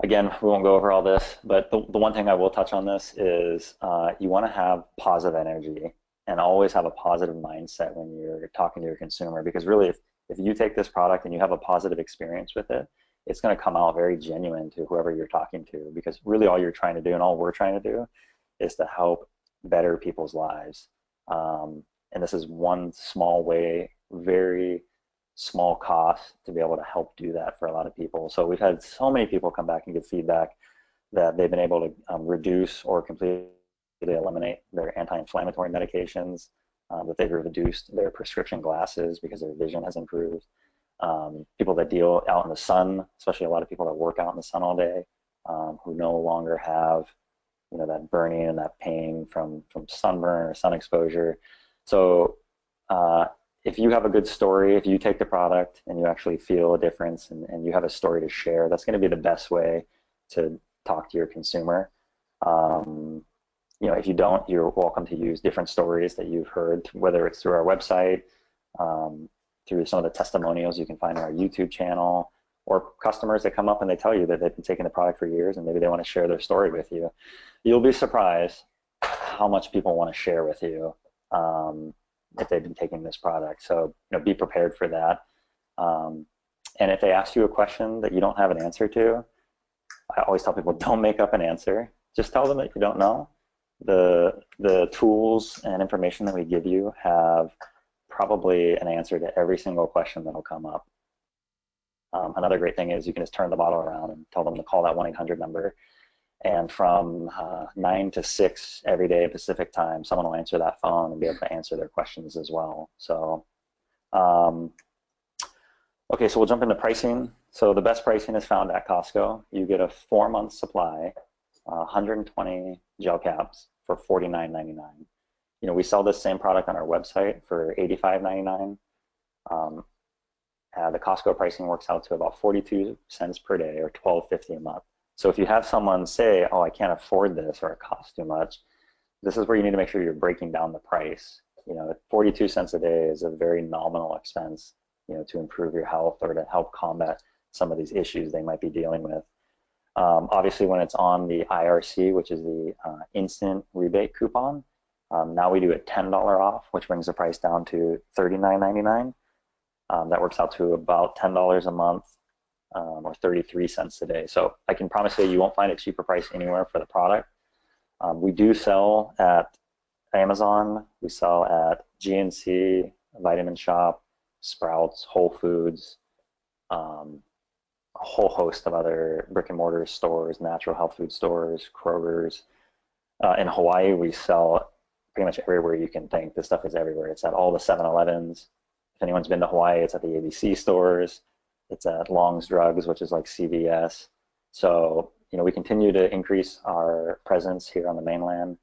Again, we won't go over all this, but the one thing I will touch on this is you want to have positive energy and always have a positive mindset when you're talking to your consumer, because really if you take this product and you have a positive experience with it, it's going to come out very genuine to whoever you're talking to, because really all you're trying to do and all we're trying to do is to help better people's lives. And this is one small way, very small cost to be able to help do that for a lot of people. So we've had so many people come back and give feedback that they've been able to reduce or completely eliminate their anti-inflammatory medications, that they've reduced their prescription glasses because their vision has improved. People that deal out in the sun, especially a lot of people that work out in the sun all day, who no longer have, you know, that burning and that pain from sunburn or sun exposure. So if you have a good story, if you take the product and you actually feel a difference and you have a story to share, that's going to be the best way to talk to your consumer. You know, if you don't, you're welcome to use different stories that you've heard, whether it's through our website, through some of the testimonials you can find on our YouTube channel, or customers that come up and they tell you that they've been taking the product for years and maybe they want to share their story with you. You'll be surprised how much people want to share with you if they've been taking this product. So, you know, be prepared for that. And if they ask you a question that you don't have an answer to, I always tell people, don't make up an answer. Just tell them that you don't know. The tools and information that we give you have probably an answer to every single question that'll come up. Another great thing is you can just turn the bottle around and tell them to call that 1-800 number. And from 9 to 6 every day Pacific time, someone will answer that phone and be able to answer their questions as well. So, okay, so we'll jump into pricing. So the best pricing is found at Costco. You get a 4-month supply, 120 gel caps for $49.99. You know, we sell this same product on our website for $85.99. The Costco pricing works out to about 42 cents per day, or $12.50 a month. So if you have someone say, oh, I can't afford this, or it costs too much, this is where you need to make sure you're breaking down the price. You know, 42 cents a day is a very nominal expense, you know, to improve your health or to help combat some of these issues they might be dealing with. Obviously, when it's on the IRC, which is the instant rebate coupon, now we do a $10 off, which brings the price down to $39.99. That works out to about $10 a month, or 33 cents a day. So I can promise you won't find a cheaper price anywhere for the product. We do sell at Amazon, we sell at GNC, Vitamin Shop, Sprouts, Whole Foods, a whole host of other brick and mortar stores, natural health food stores, Kroger's. In Hawaii, we sell pretty much everywhere you can think. This stuff is everywhere. It's at all the 7-Elevens. If anyone's been to Hawaii, it's at the ABC stores. It's at Long's Drugs, which is like CVS. So, you know, we continue to increase our presence here on the mainland,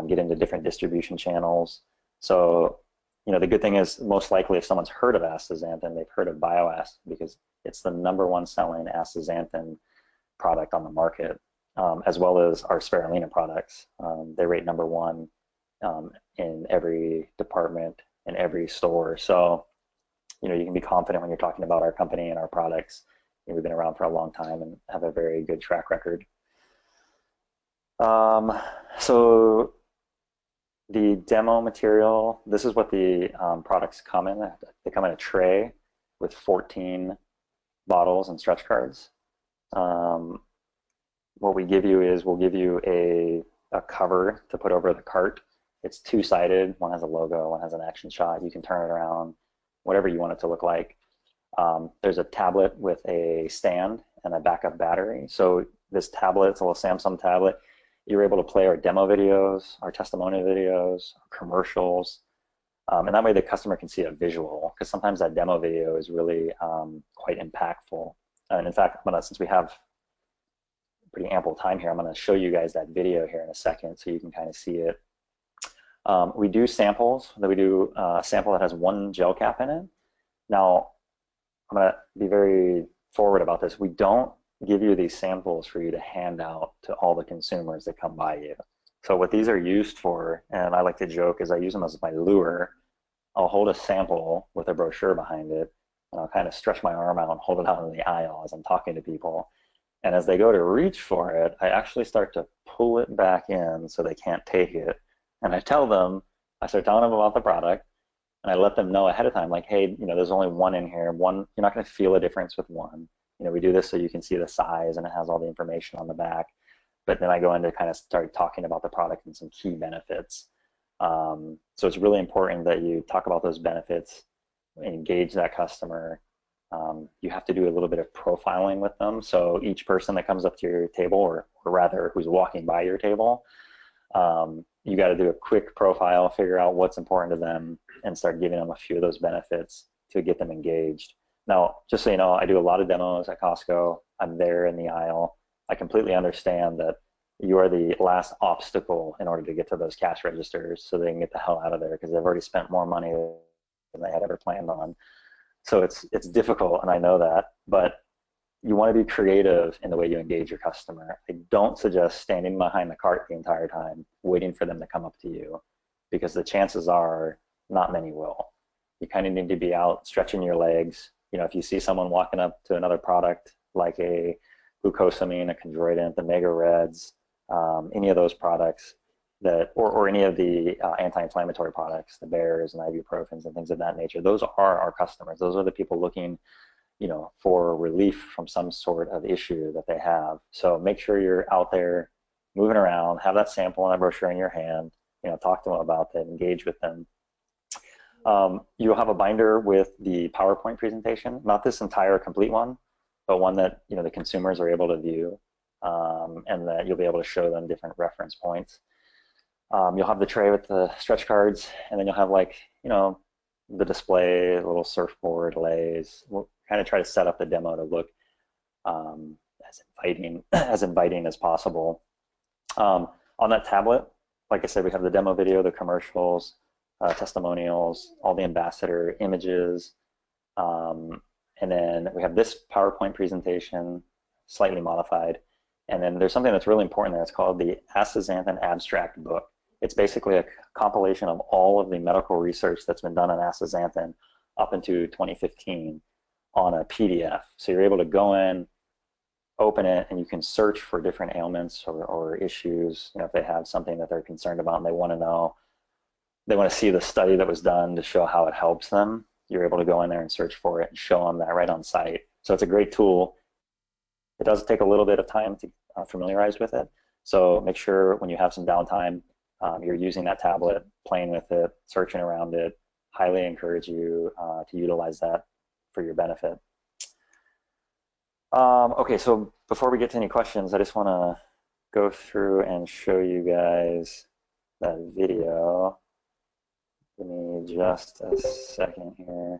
get into different distribution channels. So, you know, the good thing is most likely if someone's heard of astaxanthin, they've heard of BioAstin, because it's the #1 selling astaxanthin product on the market, as well as our spirulina products. They rate #1 in every department, in every store. So, you know, you can be confident when you're talking about our company and our products. You know, we've been around for a long time and have a very good track record. So the demo material, this is what the products come in. They come in a tray with 14 bottles and stretch cards. What we give you is we'll give you a cover to put over the cart. It's two-sided. One has a logo, one has an action shot. You can turn it around, whatever you want it to look like. There's a tablet with a stand and a backup battery. So this tablet, it's a little Samsung tablet. You're able to play our demo videos, our testimonial videos, our commercials, and that way the customer can see a visual, because sometimes that demo video is really quite impactful. And in fact, since we have pretty ample time here, I'm going to show you guys that video here in a second so you can kind of see it. We do samples. We do a sample that has 1 gel cap in it. Now, I'm going to be very forward about this. We don't give you these samples for you to hand out to all the consumers that come by you. So what these are used for, and I like to joke, is I use them as my lure. I'll hold a sample with a brochure behind it, and I'll kind of stretch my arm out and hold it out in the aisle as I'm talking to people. And as they go to reach for it, I actually start to pull it back in so they can't take it. And I start telling them about the product, and I let them know ahead of time, like, hey, you know, there's only 1 in here. You're not going to feel a difference with 1. we do this so you can see the size, and it has all the information on the back. But then I go into kind of start talking about the product and some key benefits. So it's really important that you talk about those benefits, engage that customer. You have to do a little bit of profiling with them. So each person that comes up to your table, or rather who's walking by your table, you got to do a quick profile, figure out what's important to them, and start giving them a few of those benefits to get them engaged. Now, just so you know, I do a lot of demos at Costco. I'm there in the aisle. I completely understand that you are the last obstacle in order to get to those cash registers so they can get the hell out of there, because they've already spent more money than they had ever planned on. So it's difficult, and I know that, but you want to be creative in the way you engage your customer. I don't suggest standing behind the cart the entire time, waiting for them to come up to you, because the chances are not many will. You kind of need to be out stretching your legs. If you see someone walking up to another product like a glucosamine, a chondroitin, the Mega Reds, any of those products or any of the anti-inflammatory products, the bears and ibuprofens and things of that nature, those are our customers. Those are the people looking, for relief from some sort of issue that they have. So make sure you're out there moving around, have that sample and that brochure in your hand, talk to them about it, engage with them. You'll have a binder with the PowerPoint presentation, not this entire complete one, but one that the consumers are able to view, and that you'll be able to show them different reference points. You'll have the tray with the stretch cards, and then you'll have the display, a little surfboard, lays. We'll kind of try to set up the demo to look as inviting as possible. On that tablet, like I said, we have the demo video, the commercials, testimonials, all the ambassador images, and then we have this PowerPoint presentation, slightly modified. And then there's something that's really important there. It's called the Astaxanthin Abstract Book. It's basically a compilation of all of the medical research that's been done on astaxanthin up into 2015 on a PDF. So you're able to go in, open it, and you can search for different ailments or issues. If they have something that they're concerned about and they want to know, they want to see the study that was done to show how it helps them, you're able to go in there and search for it and show them that right on site. So it's a great tool. It does take a little bit of time to familiarize with it. So make sure when you have some downtime, you're using that tablet, playing with it, searching around it. Highly encourage you to utilize that for your benefit. Okay, so before we get to any questions, I just want to go through and show you guys that video. Give me just a second here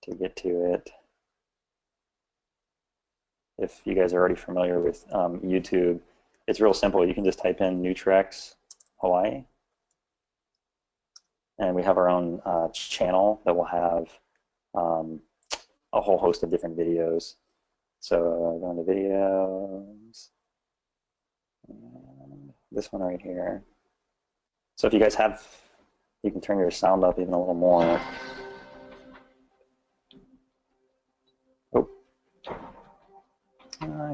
to get to it. If you guys are already familiar with YouTube, it's real simple. You can just type in Nutrex Hawaii, and we have our own channel that will have a whole host of different videos. So go into videos, and this one right here. So if you guys have, you can turn your sound up even a little more. Oh.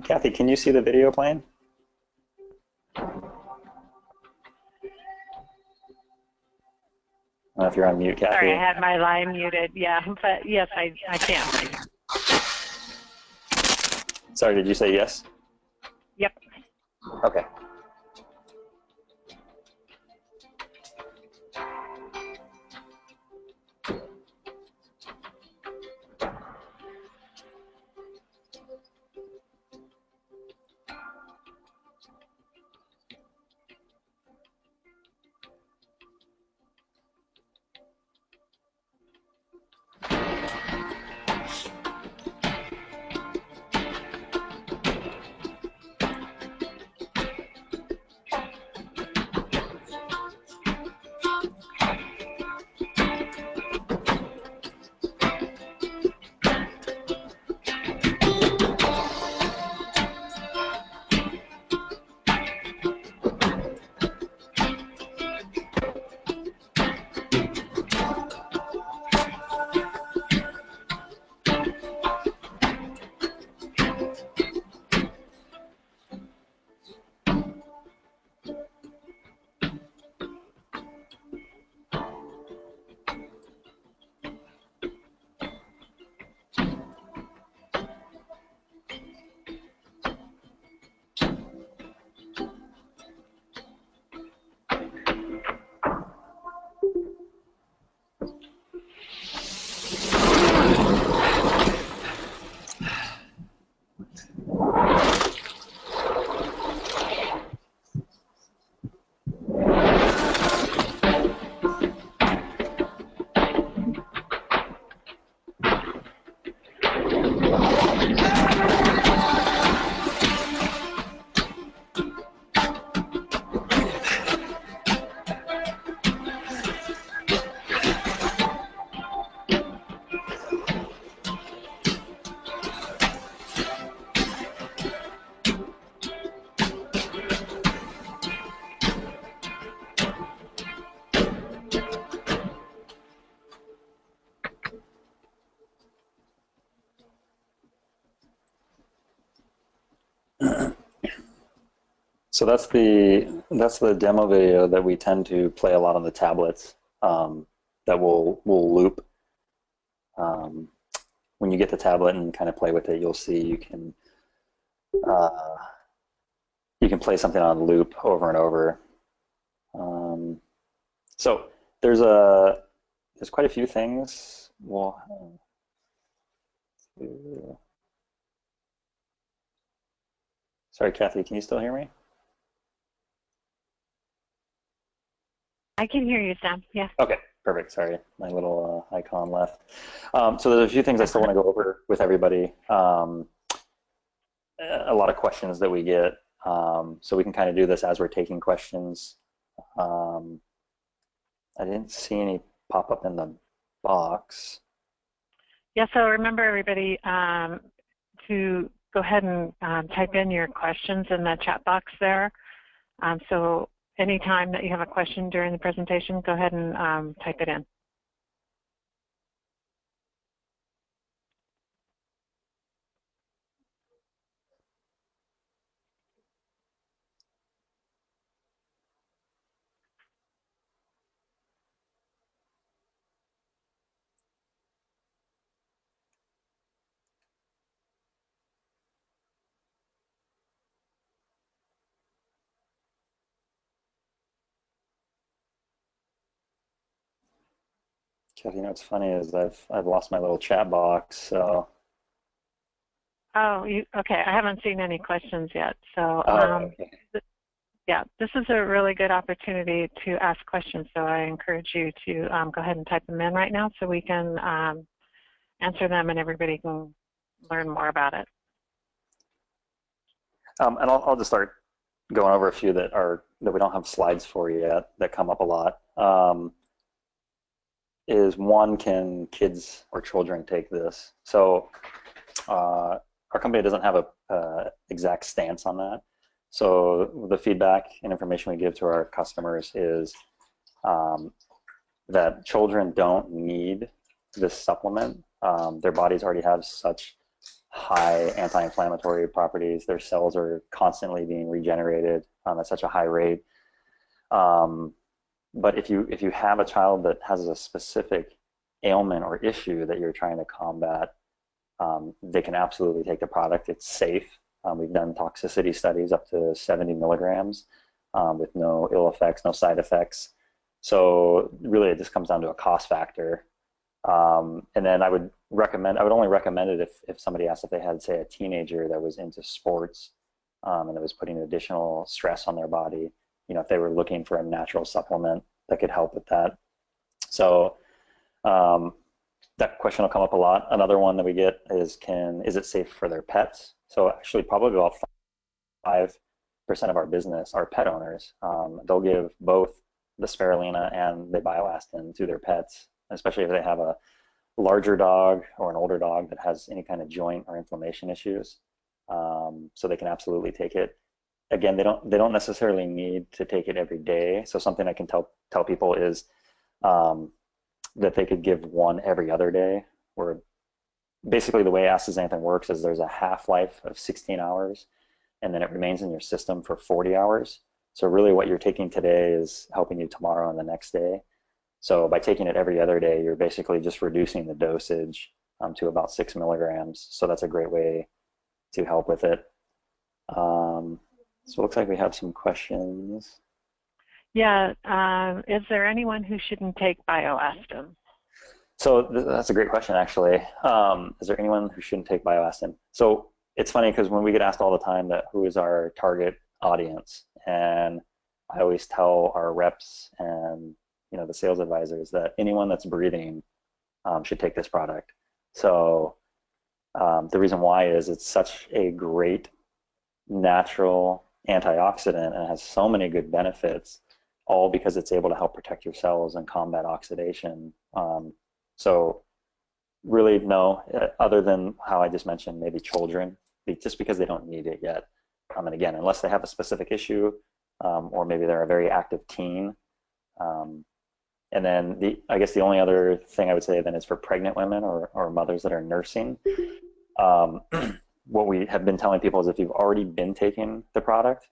Kathy, can you see the video playing? I don't know if you're on mute, Kathy. Sorry, I had my line muted. Yeah, but yes, I can. Sorry, did you say yes? Yep. Okay. So that's the demo video that we tend to play a lot on the tablets, that will loop. Um, when you get the tablet and kind of play with it, you'll see uh, you can play something on loop over and over. Um, so there's quite a few things. Well, sorry, Kathy, can you still hear me? I can hear you, Sam. Yeah. Okay, perfect. Sorry, my little icon left. So there's a few things I still want to go over with everybody. A lot of questions that we get. So we can kind of do this as we're taking questions. Um, I didn't see any pop up in the box. Yeah, so remember everybody to go ahead and type in your questions in the chat box there. So anytime that you have a question during the presentation, go ahead and type it in. Kathy, you know what's funny is I've lost my little chat box. So Oh, okay. I haven't seen any questions yet. So okay. yeah, this is a really good opportunity to ask questions. So I encourage you to go ahead and type them in right now so we can answer them and everybody can learn more about it. And I'll just start going over a few that we don't have slides for yet that come up a lot. Is one, can kids or children take this? So our company doesn't have a exact stance on that. So the feedback and information we give to our customers is that children don't need this supplement. Their bodies already have such high anti-inflammatory properties. Their cells are constantly being regenerated at such a high rate. But if you have a child that has a specific ailment or issue that you're trying to combat, they can absolutely take the product. It's safe. We've done toxicity studies up to 70 milligrams with no ill effects, no side effects. So really, it just comes down to a cost factor. And then I would only recommend it if somebody asked if they had, say, a teenager that was into sports and that was putting additional stress on their body. You know, if they were looking for a natural supplement that could help with that. So that question will come up a lot. Another one that we get is it safe for their pets? So actually probably about 5% of our business are pet owners. They'll give both the spirulina and the BioAstin to their pets, especially if they have a larger dog or an older dog that has any kind of joint or inflammation issues. So they can absolutely take it. Again, they don't necessarily need to take it every day. So something I can tell people is that they could give one every other day. Where basically the way astaxanthin works is there's a half-life of 16 hours, and then it remains in your system for 40 hours. So really what you're taking today is helping you tomorrow and the next day. So by taking it every other day, you're basically just reducing the dosage to about 6 milligrams. So that's a great way to help with it. So it looks like we have some questions. Yeah, is there anyone who shouldn't take BioAstin? So that's a great question, actually. Is there anyone who shouldn't take BioAstin? So it's funny because when we get asked all the time that who is our target audience, and I always tell our reps and the sales advisors that anyone that's breathing should take this product. So the reason why is it's such a great natural antioxidant and has so many good benefits, all because it's able to help protect your cells and combat oxidation. So really no, other than how I just mentioned, maybe children, just because they don't need it yet. And again, unless they have a specific issue or maybe they're a very active teen. And then I guess the only other thing I would say then is for pregnant women or mothers that are nursing. What we have been telling people is if you've already been taking the product,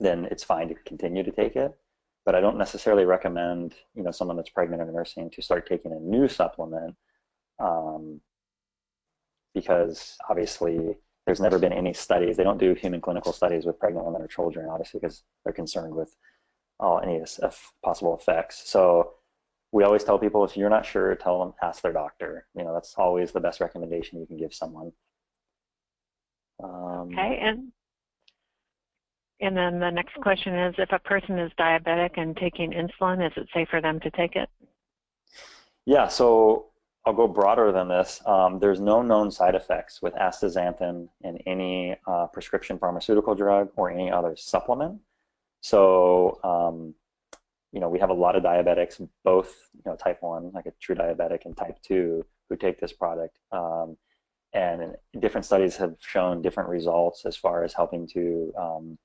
then it's fine to continue to take it. But I don't necessarily recommend, someone that's pregnant or nursing to start taking a new supplement, um, because obviously there's never been any studies. They don't do human clinical studies with pregnant women or children, obviously, because they're concerned with any possible effects. So we always tell people, if you're not sure, tell them, ask their doctor. That's always the best recommendation you can give someone. Okay, and then the next question is, if a person is diabetic and taking insulin, is it safe for them to take it? Yeah, so I'll go broader than this. There's no known side effects with astaxanthin in any prescription pharmaceutical drug or any other supplement. So, we have a lot of diabetics, both, type 1, like a true diabetic, and type 2, who take this product. And different studies have shown different results as far as helping to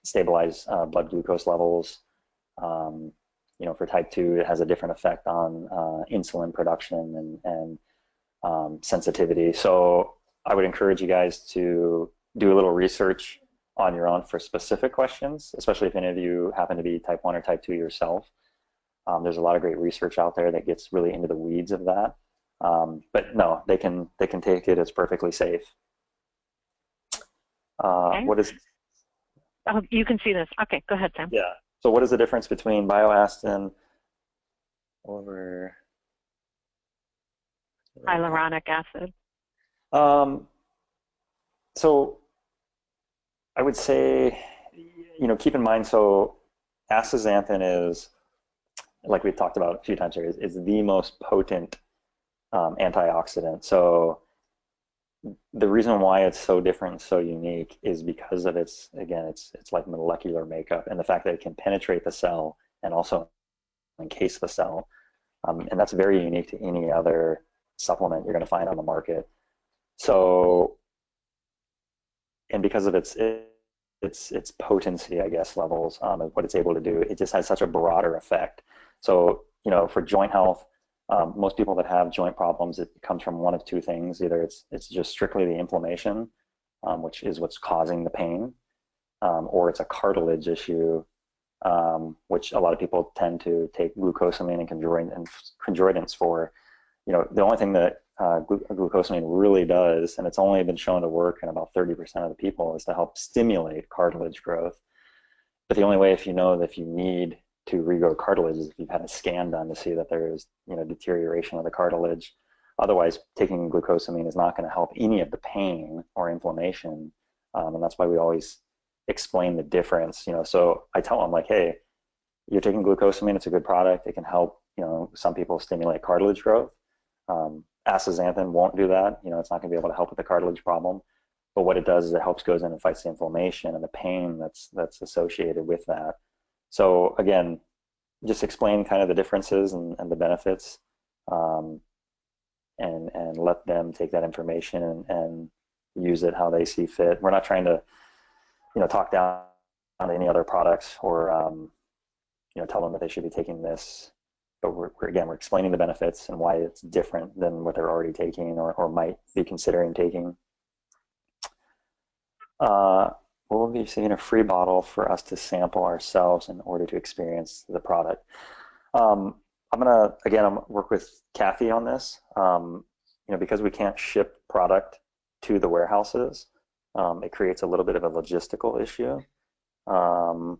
stabilize blood glucose levels. For type 2, it has a different effect on insulin production and sensitivity. So I would encourage you guys to do a little research on your own for specific questions, especially if any of you happen to be type 1 or type 2 yourself. There's a lot of great research out there that gets really into the weeds of that. But no, they can take it. It's perfectly safe. Okay. What is? Oh, you can see this. Okay, go ahead, Sam. Yeah. So what is the difference between BioAstin over Hyaluronic acid? So I would say, keep in mind, so astaxanthin is, like we've talked about a few times here, is the most potent antioxidant. So the reason why it's so different, so unique, is because of its like molecular makeup and the fact that it can penetrate the cell and also encase the cell. And that's very unique to any other supplement you're going to find on the market. So, and because of its potency, I guess, levels, of what it's able to do, it just has such a broader effect. So, for joint health, most people that have joint problems, it comes from one of two things. Either it's just strictly the inflammation, which is what's causing the pain, or it's a cartilage issue, which a lot of people tend to take glucosamine and chondroitins for. The only thing that glucosamine really does, and it's only been shown to work in about 30% of the people, is to help stimulate cartilage growth. But the only way, if you need to regrow cartilage, is if you've had a scan done to see that there's deterioration of the cartilage. Otherwise, taking glucosamine is not going to help any of the pain or inflammation, and that's why we always explain the difference. So I tell them, like, hey, you're taking glucosamine, it's a good product, it can help some people stimulate cartilage growth. Astaxanthin won't do that. It's not going to be able to help with the cartilage problem, but what it does is it goes in and fights the inflammation and the pain that's associated with that. So again, just explain kind of the differences and the benefits, and let them take that information and use it how they see fit. We're not trying to talk down on any other products or tell them that they should be taking this, but we're explaining the benefits and why it's different than what they're already taking or might be considering taking. We'll be receiving a free bottle for us to sample ourselves in order to experience the product. I'm gonna work with Kathy on this. Because we can't ship product to the warehouses, it creates a little bit of a logistical issue. And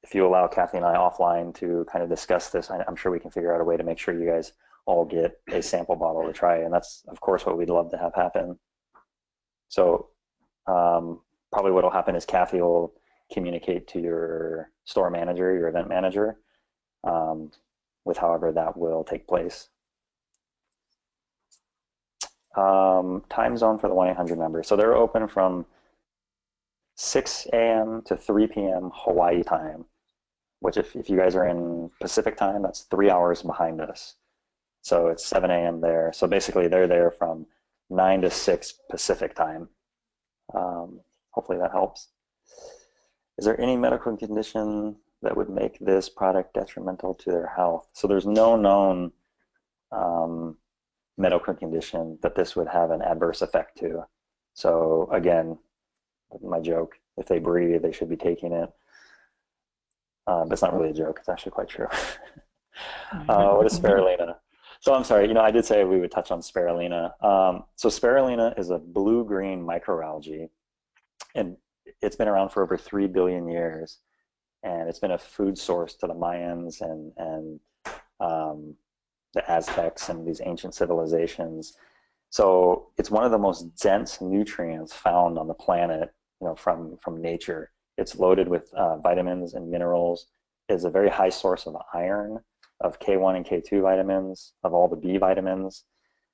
if you allow Kathy and I offline to kind of discuss this, I'm sure we can figure out a way to make sure you guys all get a sample bottle to try, and that's of course what we'd love to have happen. So probably what will happen is Kathy will communicate to your store manager, your event manager, with however that will take place. Time zone for the 1-800 members. So they're open from 6 a.m. to 3 p.m. Hawaii time, which if you guys are in Pacific time, that's 3 hours behind us. So it's 7 a.m. there. So basically they're there from 9 to 6 Pacific time. Hopefully that helps. Is there any medical condition that would make this product detrimental to their health? So there's no known medical condition that this would have an adverse effect to. So again, my joke. If they breathe, they should be taking it. But it's not really a joke. It's actually quite true. What is spirulina? So I'm sorry, I did say we would touch on spirulina. So spirulina is a blue-green microalgae, and it's been around for over 3 billion years, and it's been a food source to the Mayans and the Aztecs and these ancient civilizations. So it's one of the most dense nutrients found on the planet, from nature. It's loaded with vitamins and minerals. It's a very high source of iron, of K1 and K2 vitamins, of all the B vitamins.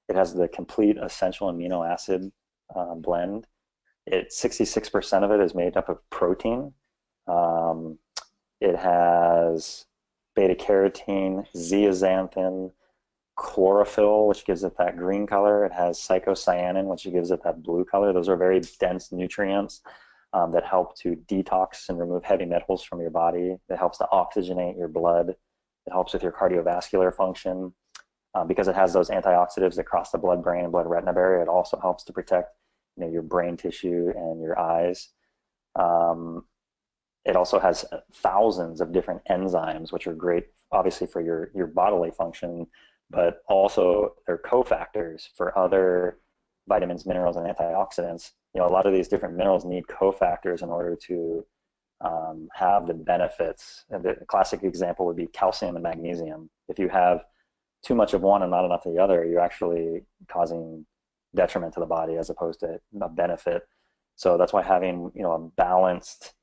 It has the complete essential amino acid blend. 66% of it is made up of protein. It has beta carotene, zeaxanthin, chlorophyll, which gives it that green color. It has phycocyanin, which gives it that blue color. Those are very dense nutrients that help to detox and remove heavy metals from your body. It helps to oxygenate your blood. It helps with your cardiovascular function. Because it has those antioxidants that cross the blood-brain and blood-retina barrier, it also helps to protect your brain tissue and your eyes. It also has thousands of different enzymes, which are great, obviously, for your bodily function, but also they're cofactors for other vitamins, minerals, and antioxidants. A lot of these different minerals need cofactors in order to have the benefits. And the classic example would be calcium and magnesium. If you have too much of one and not enough of the other, you're actually causing detriment to the body as opposed to a benefit. So that's why having a balanced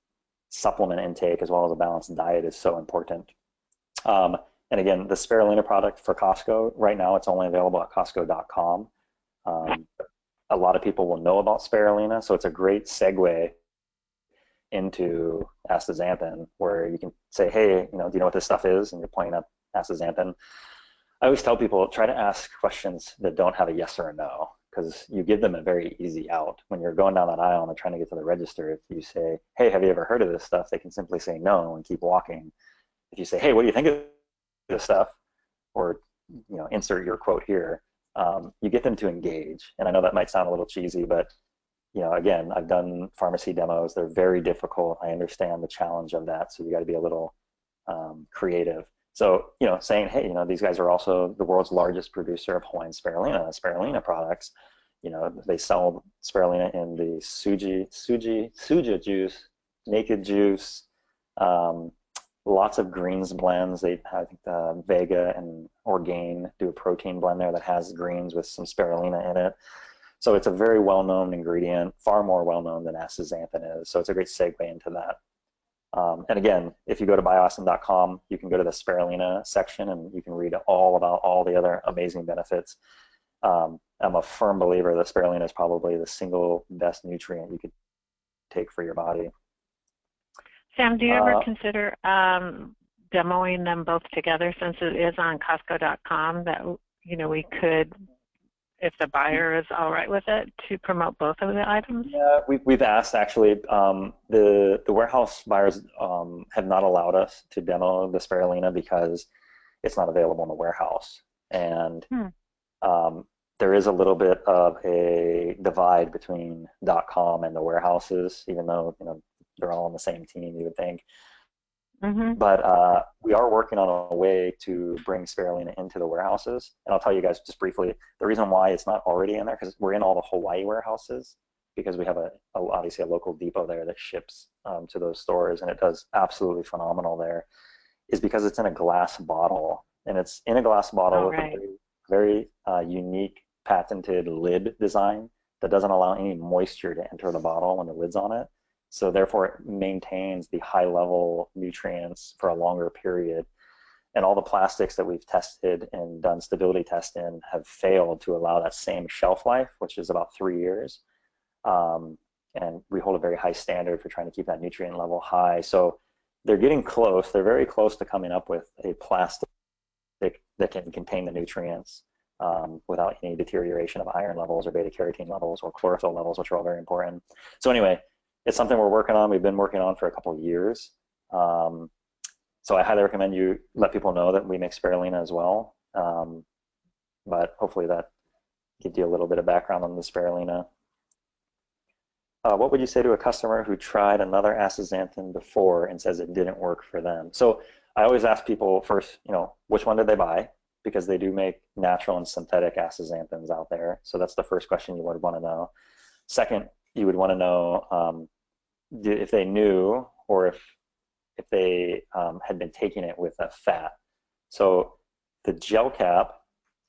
supplement intake as well as a balanced diet is so important. And again, the spirulina product for Costco, right now it's only available at Costco.com. A lot of people will know about spirulina, so it's a great segue into astaxanthin, where you can say, hey, do you know what this stuff is? And you're pointing up astaxanthin. I always tell people, try to ask questions that don't have a yes or a no, because you give them a very easy out. When you're going down that aisle and they're trying to get to the register, if you say, hey, have you ever heard of this stuff? They can simply say no and keep walking. If you say, hey, what do you think of this stuff? Or, insert your quote here, you get them to engage. And I know that might sound a little cheesy, but, again, I've done pharmacy demos. They're very difficult. I understand the challenge of that. So you got to be a little creative. So, saying, hey, these guys are also the world's largest producer of Hawaiian spirulina products. They sell spirulina in the suja juice, naked juice, lots of greens blends. I think Vega and Orgain do a protein blend there that has greens with some spirulina in it. So it's a very well-known ingredient, far more well-known than astaxanthin is. So it's a great segue into that. And again, if you go to bioastin.com, you can go to the spirulina section and you can read all about all the other amazing benefits. I'm a firm believer that spirulina is probably the single best nutrient you could take for your body. Sam, do you ever consider demoing them both together, since it is on Costco.com, that we could, if the buyer is all right with it, to promote both of the items? Yeah, we've asked actually. The warehouse buyers have not allowed us to demo the spirulina because it's not available in the warehouse, and there is a little bit of a divide between .com and the warehouses, even though they're all on the same team, you would think. But we are working on a way to bring spirulina into the warehouses. And I'll tell you guys just briefly, the reason why it's not already in there, because we're in all the Hawaii warehouses, because we have obviously a local depot there that ships to those stores, and it does absolutely phenomenal there, is because it's in a glass bottle. And it's in a glass bottle with a very, very unique patented lid design that doesn't allow any moisture to enter the bottle when the lid's on it. So therefore, it maintains the high-level nutrients for a longer period. And all the plastics that we've tested and done stability tests in have failed to allow that same shelf life, which is about 3 years. And we hold a very high standard for trying to keep that nutrient level high. So they're getting close. They're very close to coming up with a plastic that can contain the nutrients without any deterioration of iron levels or beta carotene levels or chlorophyll levels, which are all very important. So anyway, it's something we're working on. We've been working on for a couple of years. So I highly recommend you let people know that we make spirulina as well. But hopefully that gives you a little bit of background on the spirulina. what would you say to a customer who tried another astaxanthin before and says it didn't work for them? So I always ask people first, which one did they buy? Because they do make natural and synthetic astaxanthins out there. So that's the first question you would want to know. Second, you would want to know if they knew, or if they had been taking it with a fat. So the gel cap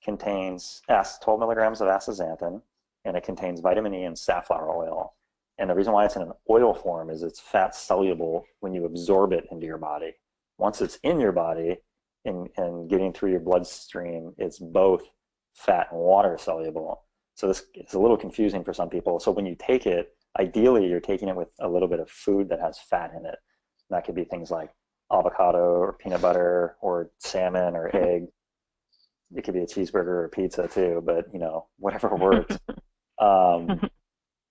contains 12 milligrams of astaxanthin, and it contains vitamin E and safflower oil. And the reason why it's in an oil form is it's fat soluble when you absorb it into your body. Once it's in your body and getting through your bloodstream, it's both fat and water soluble. So this is a little confusing for some people. So when you take it, ideally you're taking it with a little bit of food that has fat in it. That could be things like avocado or peanut butter or salmon or egg. It could be a cheeseburger or pizza too, but whatever works.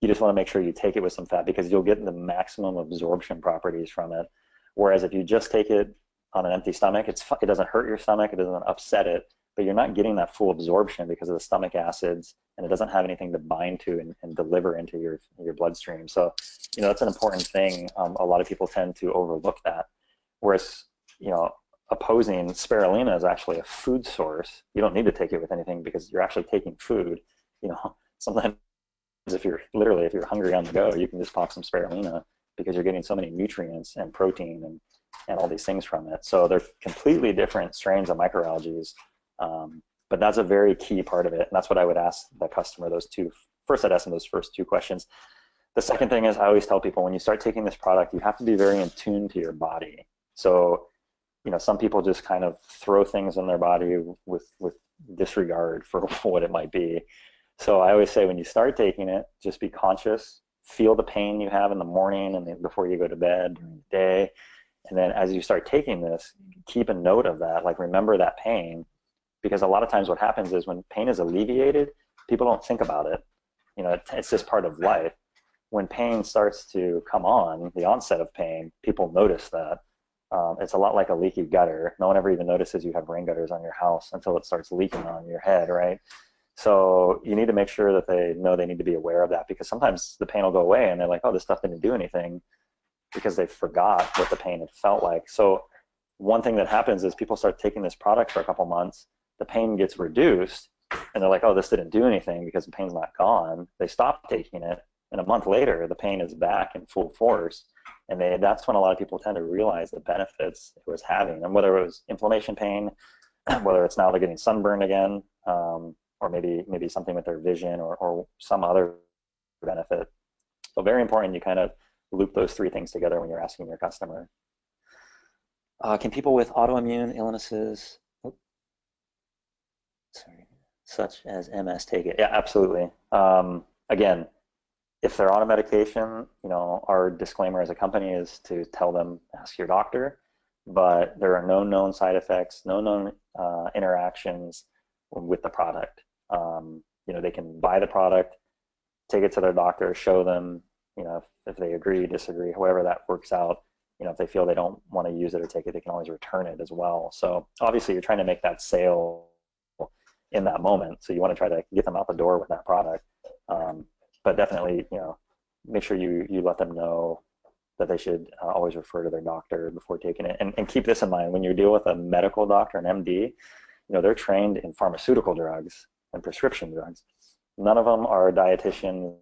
You just want to make sure you take it with some fat because you'll get the maximum absorption properties from it. Whereas if you just take it on an empty stomach, it doesn't hurt your stomach, it doesn't upset it, but you're not getting that full absorption because of the stomach acids, and it doesn't have anything to bind to and deliver into your bloodstream. So, that's an important thing. A lot of people tend to overlook that. Whereas, opposing spirulina is actually a food source. You don't need to take it with anything because you're actually taking food. Sometimes if you're hungry on the go, you can just pop some spirulina because you're getting so many nutrients and protein and all these things from it. So they're completely different strains of microalgae, but that's a very key part of it. And that's what I would ask the customer, I'd ask them those first two questions. The second thing is I always tell people when you start taking this product, you have to be very in tune to your body. So, some people just kind of throw things in their body with disregard for what it might be. So I always say when you start taking it, just be conscious, feel the pain you have in the morning and before you go to bed during the day. And then as you start taking this, keep a note of that, like remember that pain, because a lot of times what happens is when pain is alleviated, people don't think about it. It's just part of life. When pain starts to come on, the onset of pain, people notice that. It's a lot like a leaky gutter. No one ever even notices you have rain gutters on your house until it starts leaking on your head, right? So you need to make sure that they know they need to be aware of that, because sometimes the pain will go away and they're like, oh, this stuff didn't do anything, because they forgot what the pain had felt like. So one thing that happens is people start taking this product for a couple months, the pain gets reduced, and they're like, oh, this didn't do anything because the pain's not gone. They stop taking it, and a month later, the pain is back in full force. And that's when a lot of people tend to realize the benefits it was having. And whether it was inflammation pain, whether it's now they're getting sunburned again, or maybe something with their vision or some other benefit. So very important you kind of loop those three things together when you're asking your customer. Can people with autoimmune illnesses, such as MS, take it? Yeah, absolutely. Again, if they're on a medication, our disclaimer as a company is to tell them, ask your doctor, but there are no known side effects, no known interactions with the product. They can buy the product, take it to their doctor, show them, if they agree, disagree, however that works out. If they feel they don't want to use it or take it, they can always return it as well. So obviously you're trying to make that sale in that moment. So you want to try to get them out the door with that product. But definitely, make sure you let them know that they should always refer to their doctor before taking it. And keep this in mind, when you deal with a medical doctor, an MD, they're trained in pharmaceutical drugs and prescription drugs. None of them are dietitians,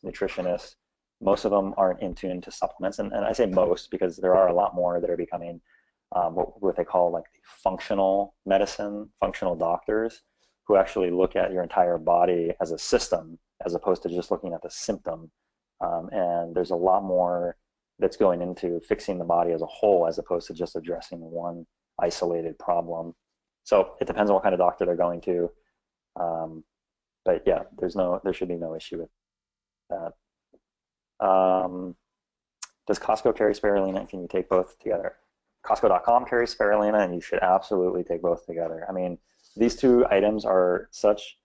nutritionists. Most of them aren't in tune to supplements. And I say most because there are a lot more that are becoming what they call like the functional medicine, functional doctors, who actually look at your entire body as a system as opposed to just looking at the symptom. And there's a lot more that's going into fixing the body as a whole as opposed to just addressing one isolated problem. So it depends on what kind of doctor they're going to. But yeah, there should be no issue with that. Does Costco carry spirulina, and can you take both together? Costco.com carries spirulina, and you should absolutely take both together. I mean, these two items are such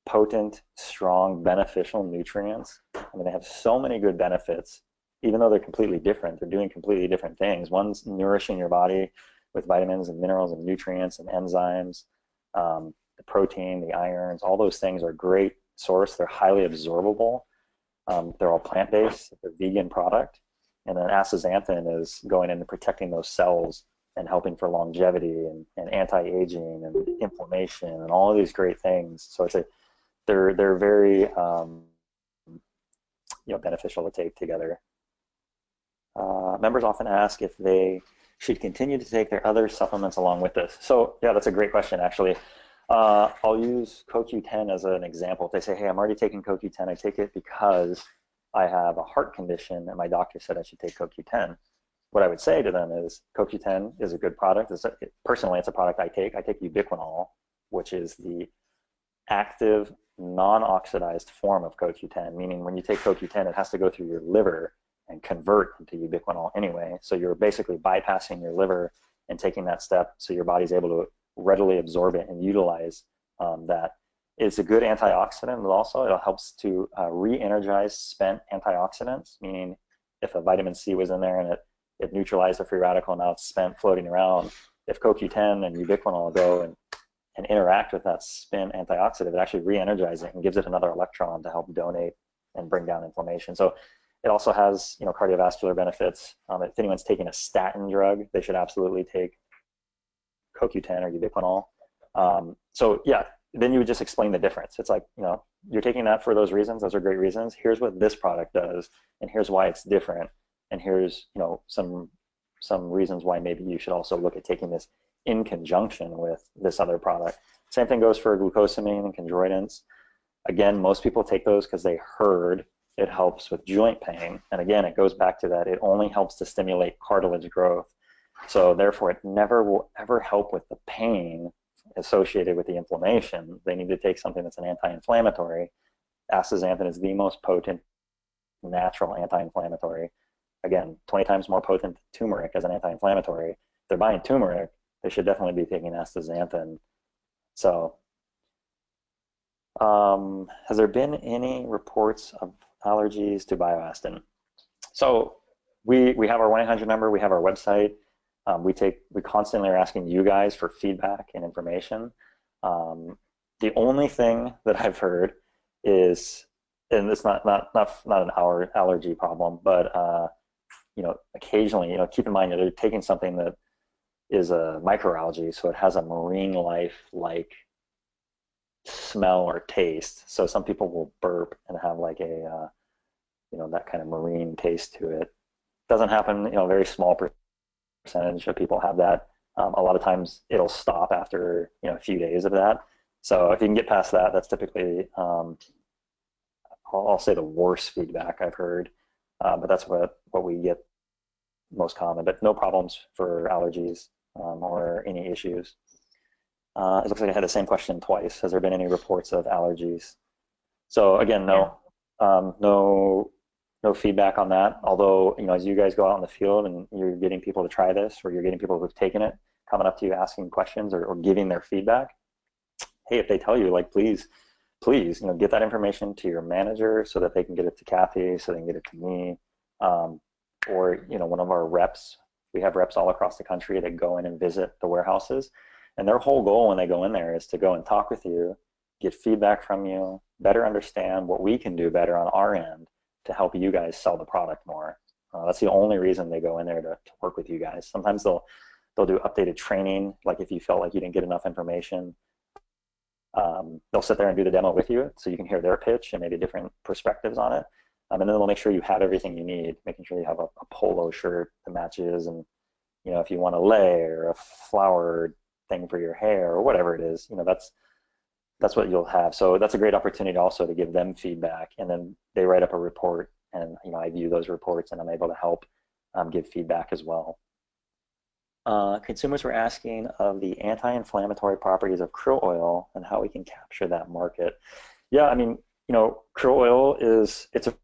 potent, strong, beneficial nutrients. I mean, they have so many good benefits, even though they're completely different. They're doing completely different things. One's nourishing your body with vitamins and minerals and nutrients and enzymes. The protein, the irons, all those things are great source. They're highly absorbable. They're all plant-based, they're vegan product. And then astaxanthin is going in and protecting those cells and helping for longevity and anti-aging and inflammation and all of these great things. So they're very beneficial to take together. Members often ask if they should continue to take their other supplements along with this. So yeah, that's a great question actually. I'll use CoQ10 as an example. If they say, hey, I'm already taking CoQ10, I take it because I have a heart condition and my doctor said I should take CoQ10. What I would say to them is CoQ10 is a good product. Personally, it's a product I take. I take ubiquinol, which is the active, non-oxidized form of CoQ10, meaning when you take CoQ10, it has to go through your liver and convert into ubiquinol anyway. So you're basically bypassing your liver and taking that step so your body's able to readily absorb it and utilize that. It's a good antioxidant, but also it helps to re-energize spent antioxidants, meaning if a vitamin C was in there and it neutralized a free radical, now it's spent floating around. If CoQ10 and ubiquinol go and interact with that spent antioxidant, it actually re-energizes it and gives it another electron to help donate and bring down inflammation. So it also has cardiovascular benefits. If anyone's taking a statin drug, they should absolutely take CoQ10 or ubiquinol. So yeah, then you would just explain the difference. It's like, you're taking that for those reasons. Those are great reasons. Here's what this product does, and here's why it's different. And here's, some reasons why maybe you should also look at taking this in conjunction with this other product. Same thing goes for glucosamine and chondroitins. Again, most people take those because they heard it helps with joint pain. And again, it goes back to that. It only helps to stimulate cartilage growth. So therefore, it never will ever help with the pain associated with the inflammation. They need to take something that's an anti-inflammatory. Astaxanthin is the most potent natural anti-inflammatory. Again, 20 times more potent than turmeric as an anti-inflammatory. If they're buying turmeric, they should definitely be taking astaxanthin. So has there been any reports of allergies to BioAstin? So we have our 1-800 number, we have our website. We constantly are asking you guys for feedback and information. The only thing that I've heard is, and it's not an allergy problem, but occasionally, keep in mind they're taking something that is a microalgae, so it has a marine life like smell or taste. So some people will burp and have like a that kind of marine taste to it. Doesn't happen, very small percentage of people have that. A lot of times it'll stop after a few days of that. So if you can get past that, that's typically I'll say the worst feedback I've heard, but that's what we get most common. But no problems for allergies or any issues. It looks like I had the same question twice. Has there been any reports of allergies? So again, no, no feedback on that. Although, as you guys go out in the field and you're getting people to try this, or you're getting people who've taken it, coming up to you asking questions or giving their feedback, hey, if they tell you, like, please, get that information to your manager so that they can get it to Kathy, so they can get it to me, or one of our reps. We have reps all across the country that go in and visit the warehouses, and their whole goal when they go in there is to go and talk with you, get feedback from you, better understand what we can do better on our end to help you guys sell the product more. That's the only reason they go in there to work with you guys. Sometimes they'll do updated training, like if you felt like you didn't get enough information, they'll sit there and do the demo with you so you can hear their pitch and maybe different perspectives on it. And then they'll make sure you have everything you need, making sure you have a polo shirt that matches, and if you want a lei or a flowered thing for your hair or whatever it is, that's what you'll have. So that's a great opportunity also to give them feedback, and then they write up a report, and I view those reports and I'm able to help give feedback as well. Consumers were asking of the anti-inflammatory properties of krill oil and how we can capture that market. Yeah, I mean, krill oil it's a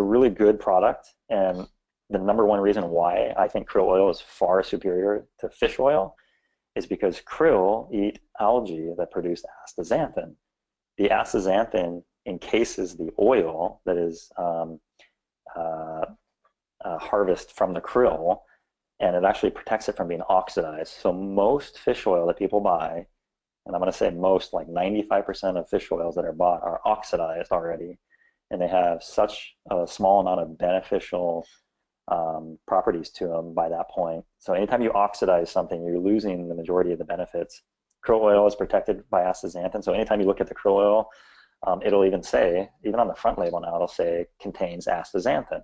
really good product, and the number one reason why I think krill oil is far superior to fish oil is because krill eat algae that produce astaxanthin. The astaxanthin encases the oil that is harvested from the krill, and it actually protects it from being oxidized. So most fish oil that people buy, and I'm going to say most, like 95% of fish oils that are bought are oxidized already. and they have such a small amount of beneficial properties to them by that point. So anytime you oxidize something, you're losing the majority of the benefits. Krill oil is protected by astaxanthin, so anytime you look at the krill oil, it'll even say, even on the front label now, it'll say contains astaxanthin.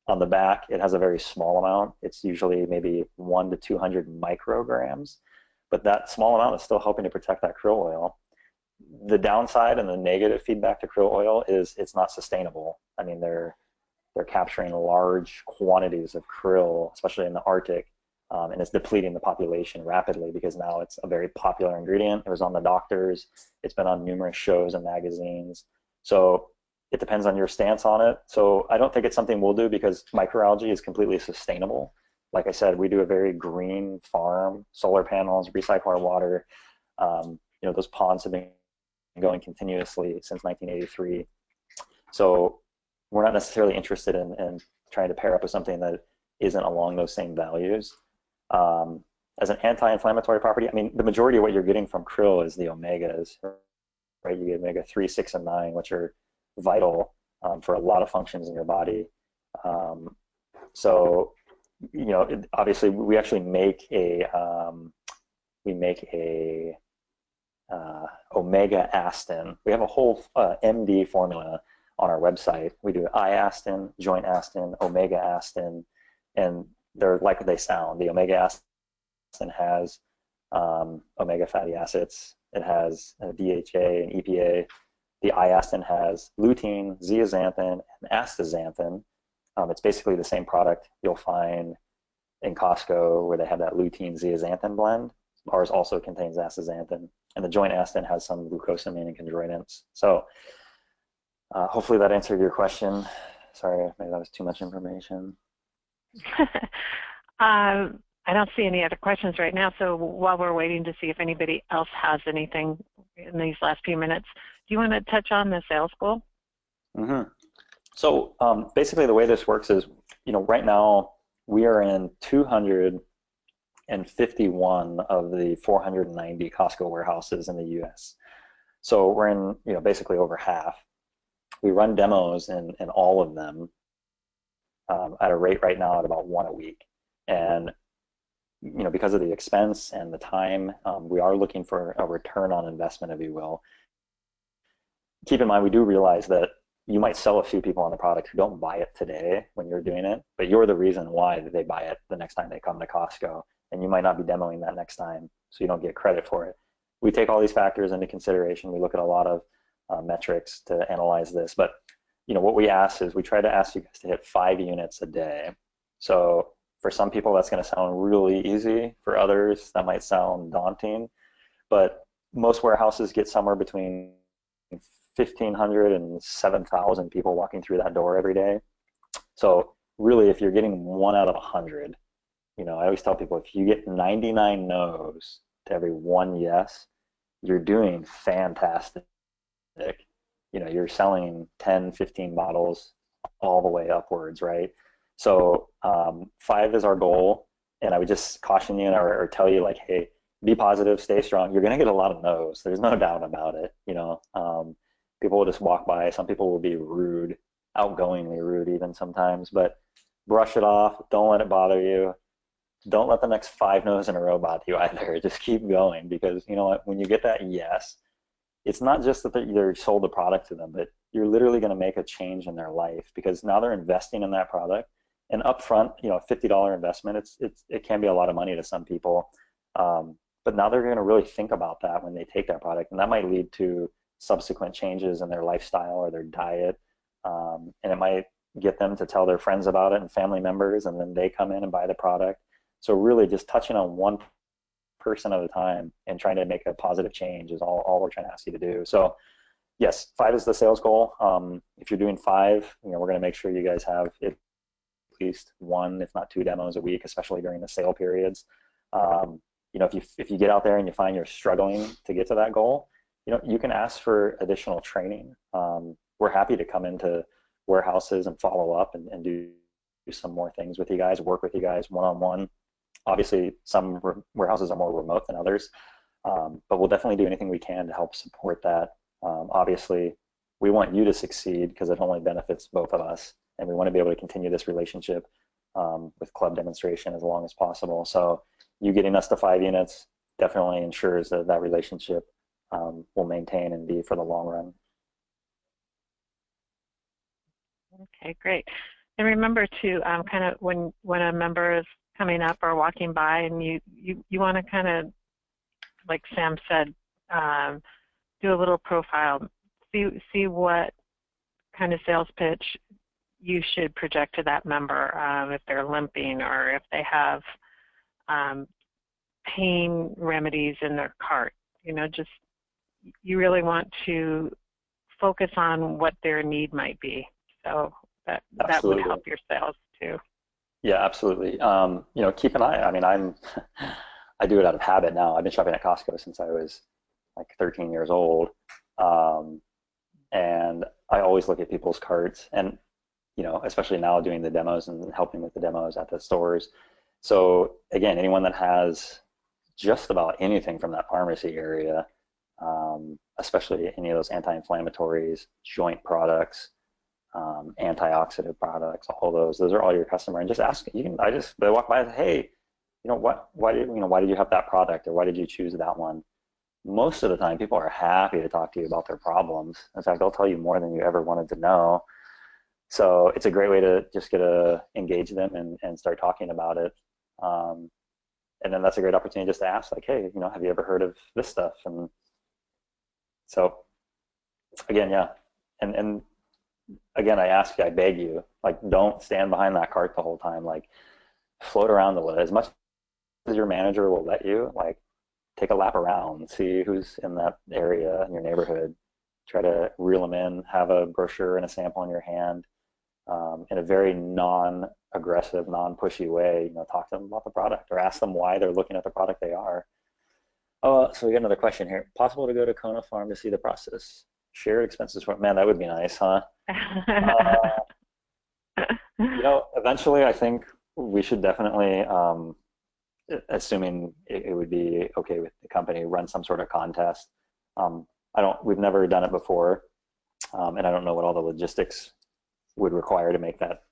On the back, it has a very small amount. It's usually maybe 1 to 200 micrograms, but that small amount is still helping to protect that krill oil. The downside and the negative feedback to krill oil is it's not sustainable. I mean, they're capturing large quantities of krill, especially in the Arctic, and it's depleting the population rapidly because now it's a very popular ingredient. It was on the doctors. It's been on numerous shows and magazines. So it depends on your stance on it. So I don't think it's something we'll do because microalgae is completely sustainable. Like I said, we do a very green farm, solar panels, recycle our water. Those ponds have been going continuously since 1983. So we're not necessarily interested in trying to pair up with something that isn't along those same values. As an anti-inflammatory property, I mean, the majority of what you're getting from krill is the omegas, right? You get omega-3, 6, and 9, which are vital for a lot of functions in your body. So, obviously, we actually make a omega-astin. We have a whole MD formula on our website. We do iastin, joint astin, omega-astin, and they're like they sound. The omega-astin has omega fatty acids. It has DHA and EPA. The iastin has lutein, zeaxanthin, and astaxanthin. It's basically the same product you'll find in Costco where they have that lutein zeaxanthin blend. Ours also contains astaxanthin, and the joint astin has some glucosamine and chondroitins. So hopefully that answered your question. Sorry, maybe that was too much information. I don't see any other questions right now, so while we're waiting to see if anybody else has anything in these last few minutes, do you want to touch on the sales goal? Mm-hmm. So basically the way this works is, right now we are in 251 of the 490 Costco warehouses in the US. So we're in, basically over half. We run demos in all of them at a rate right now at about 1 a week. And because of the expense and the time, we are looking for a return on investment, if you will. Keep in mind, we do realize that you might sell a few people on the product who don't buy it today when you're doing it, but you're the reason why they buy it the next time they come to Costco, and you might not be demoing that next time, so you don't get credit for it. We take all these factors into consideration. We look at a lot of metrics to analyze this, but what we ask is we try to ask you guys to hit 5 units a day. So for some people, that's going to sound really easy. For others, that might sound daunting. But most warehouses get somewhere between 1,500 and 7,000 people walking through that door every day. So really, if you're getting 1 out of 100, I always tell people, if you get 99 no's to every 1 yes, you're doing fantastic. You're selling 10, 15 bottles all the way upwards, right? So 5 is our goal, and I would just caution you or tell you, like, hey, be positive, stay strong. You're going to get a lot of no's. There's no doubt about it. People will just walk by. Some people will be rude, outgoingly rude even sometimes, but brush it off. Don't let it bother you. Don't let the next 5 no's in a row bother you either. Just keep going, because you know what? When you get that yes, it's not just that you're sold the product to them, but you're literally going to make a change in their life, because now they're investing in that product. And upfront, a $50 investment, it can be a lot of money to some people. But now they're going to really think about that when they take that product, and that might lead to subsequent changes in their lifestyle or their diet. And it might get them to tell their friends about it and family members, and then they come in and buy the product. So really just touching on one person at a time and trying to make a positive change is all we're trying to ask you to do. So yes, 5 is the sales goal. If you're doing 5, we're going to make sure you guys have at least 1, if not 2 demos a week, especially during the sale periods. If you get out there and you find you're struggling to get to that goal, you can ask for additional training. We're happy to come into warehouses and follow up and do some more things with you guys, work with you guys one-on-one. Obviously, some warehouses are more remote than others, but we'll definitely do anything we can to help support that. Obviously, we want you to succeed because it only benefits both of us. And we want to be able to continue this relationship with club demonstration as long as possible. So you getting us to 5 units definitely ensures that that relationship will maintain and be for the long run. Okay, great. And remember to kind of when a member is coming up or walking by, and you want to kind of, like Sam said, do a little profile, see what kind of sales pitch you should project to that member, if they're limping or if they have pain remedies in their cart. You know, just you really want to focus on what their need might be. So that would help your sales too. Yeah, absolutely. You know, keep an eye. I mean, I do it out of habit now. I've been shopping at Costco since I was like 13 years old. And I always look at people's carts, and, you know, especially now doing the demos and helping with the demos at the stores. So again, anyone that has just about anything from that pharmacy area, especially any of those anti-inflammatories, joint products, antioxidant products, all those are all your customer. And just ask, they walk by and say, hey, you know, why did you have that product, or why did you choose that one? Most of the time, people are happy to talk to you about their problems. In fact, they'll tell you more than you ever wanted to know. So it's a great way to just get to engage them and start talking about it. And then that's a great opportunity just to ask, like, hey, you know, have you ever heard of this stuff? And so again, yeah. And again, I ask you, I beg you, like, don't stand behind that cart the whole time. Like, float around a little, as much as your manager will let you. Like, take a lap around, see who's in that area in your neighborhood. Try to reel them in, have a brochure and a sample in your hand, in a very non-aggressive, non-pushy way. You know, talk to them about the product, or ask them why they're looking at the product they are. Oh, so we got another question here. Possible to go to Kona Farm to see the process? Shared expenses for, man, that would be nice, huh? You know, eventually I think we should definitely, assuming it would be okay with the company, run some sort of contest. We've never done it before, and I don't know what all the logistics would require to make that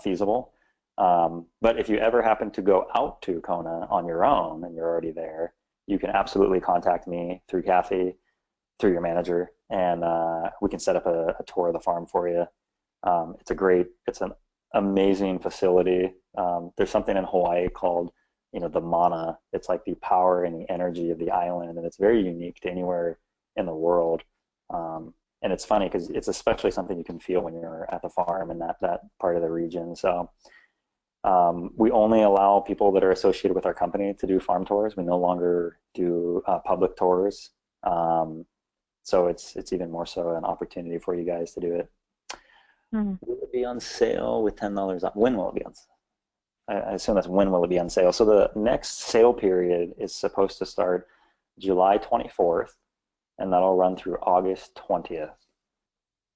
feasible. But if you ever happen to go out to Kona on your own and you're already there, you can absolutely contact me through Kathy, through your manager, and we can set up a tour of the farm for you. It's an amazing facility. There's something in Hawaii called, you know, the mana. It's like the power and the energy of the island, and it's very unique to anywhere in the world. And it's funny because it's especially something you can feel when you're at the farm and that part of the region. So we only allow people that are associated with our company to do farm tours. We no longer do public tours. So it's even more so an opportunity for you guys to do it. Will it be on sale with $10 off? When will it be on sale? I assume that's when will it be on sale. So the next sale period is supposed to start July 24th, and that'll run through August 20th.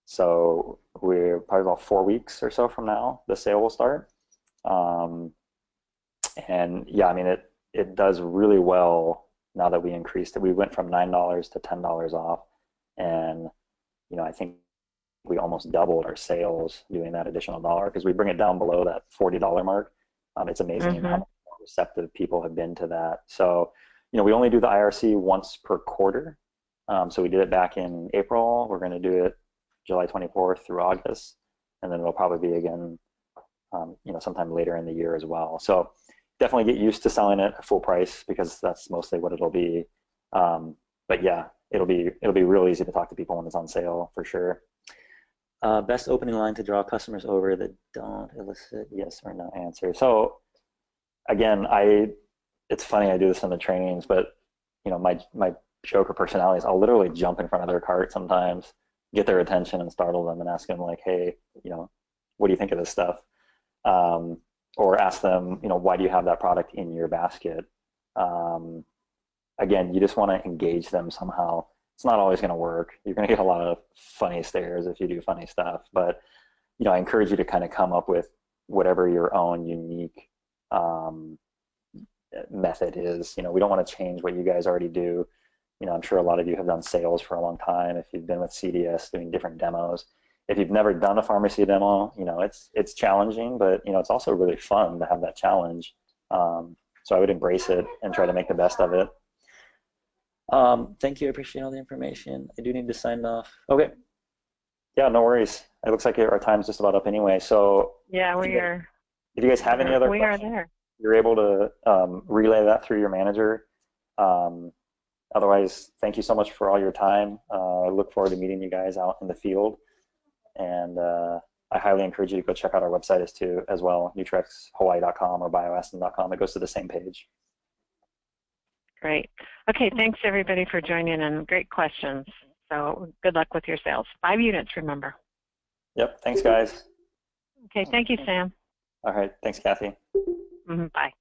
So we're probably about 4 weeks or so from now, the sale will start. And yeah, I mean, it does really well now that we increased it. We went from $9 to $10 off, and, you know, I think we almost doubled our sales doing that additional dollar, because we bring it down below that $40 mark. It's amazing how receptive people have been to that. So, you know, we only do the IRC once per quarter. So we did it back in April. We're going to do it July 24th through August, and then it'll probably be again, you know, sometime later in the year as well. So definitely get used to selling it at full price, because that's mostly what it'll be. But yeah, it'll be real easy to talk to people when it's on sale, for sure. Best opening line to draw customers over that don't elicit yes or no answer. So again, it's funny, I do this in the trainings, but, you know, my joker personality is I'll literally jump in front of their cart sometimes, get their attention and startle them and ask them, like, hey, you know, what do you think of this stuff? Or ask them, you know, why do you have that product in your basket? Again, you just want to engage them somehow. It's not always going to work. You're going to get a lot of funny stares if you do funny stuff, but, you know, I encourage you to kind of come up with whatever your own unique method is. You know, we don't want to change what you guys already do. I'm sure a lot of you have done sales for a long time. If you've been with CDS doing different demos, if you've never done a pharmacy demo, it's challenging, but it's also really fun to have that challenge. So I would embrace it and try to make the best of it. Thank you. I appreciate all the information. I do need to sign off. Okay. Yeah, no worries. It looks like our time's just about up anyway. So Yeah, if you guys have any other we questions, are there. you're able to relay that through your manager. Otherwise, thank you so much for all your time. I look forward to meeting you guys out in the field. And I highly encourage you to go check out our website as well, nutrexhawaii.com or bioastin.com. It goes to the same page. Great. Okay, thanks everybody for joining and great questions. So good luck with your sales. 5 units, remember. Yep, thanks guys. Okay, thank you, Sam. All right, thanks Kathy. Bye.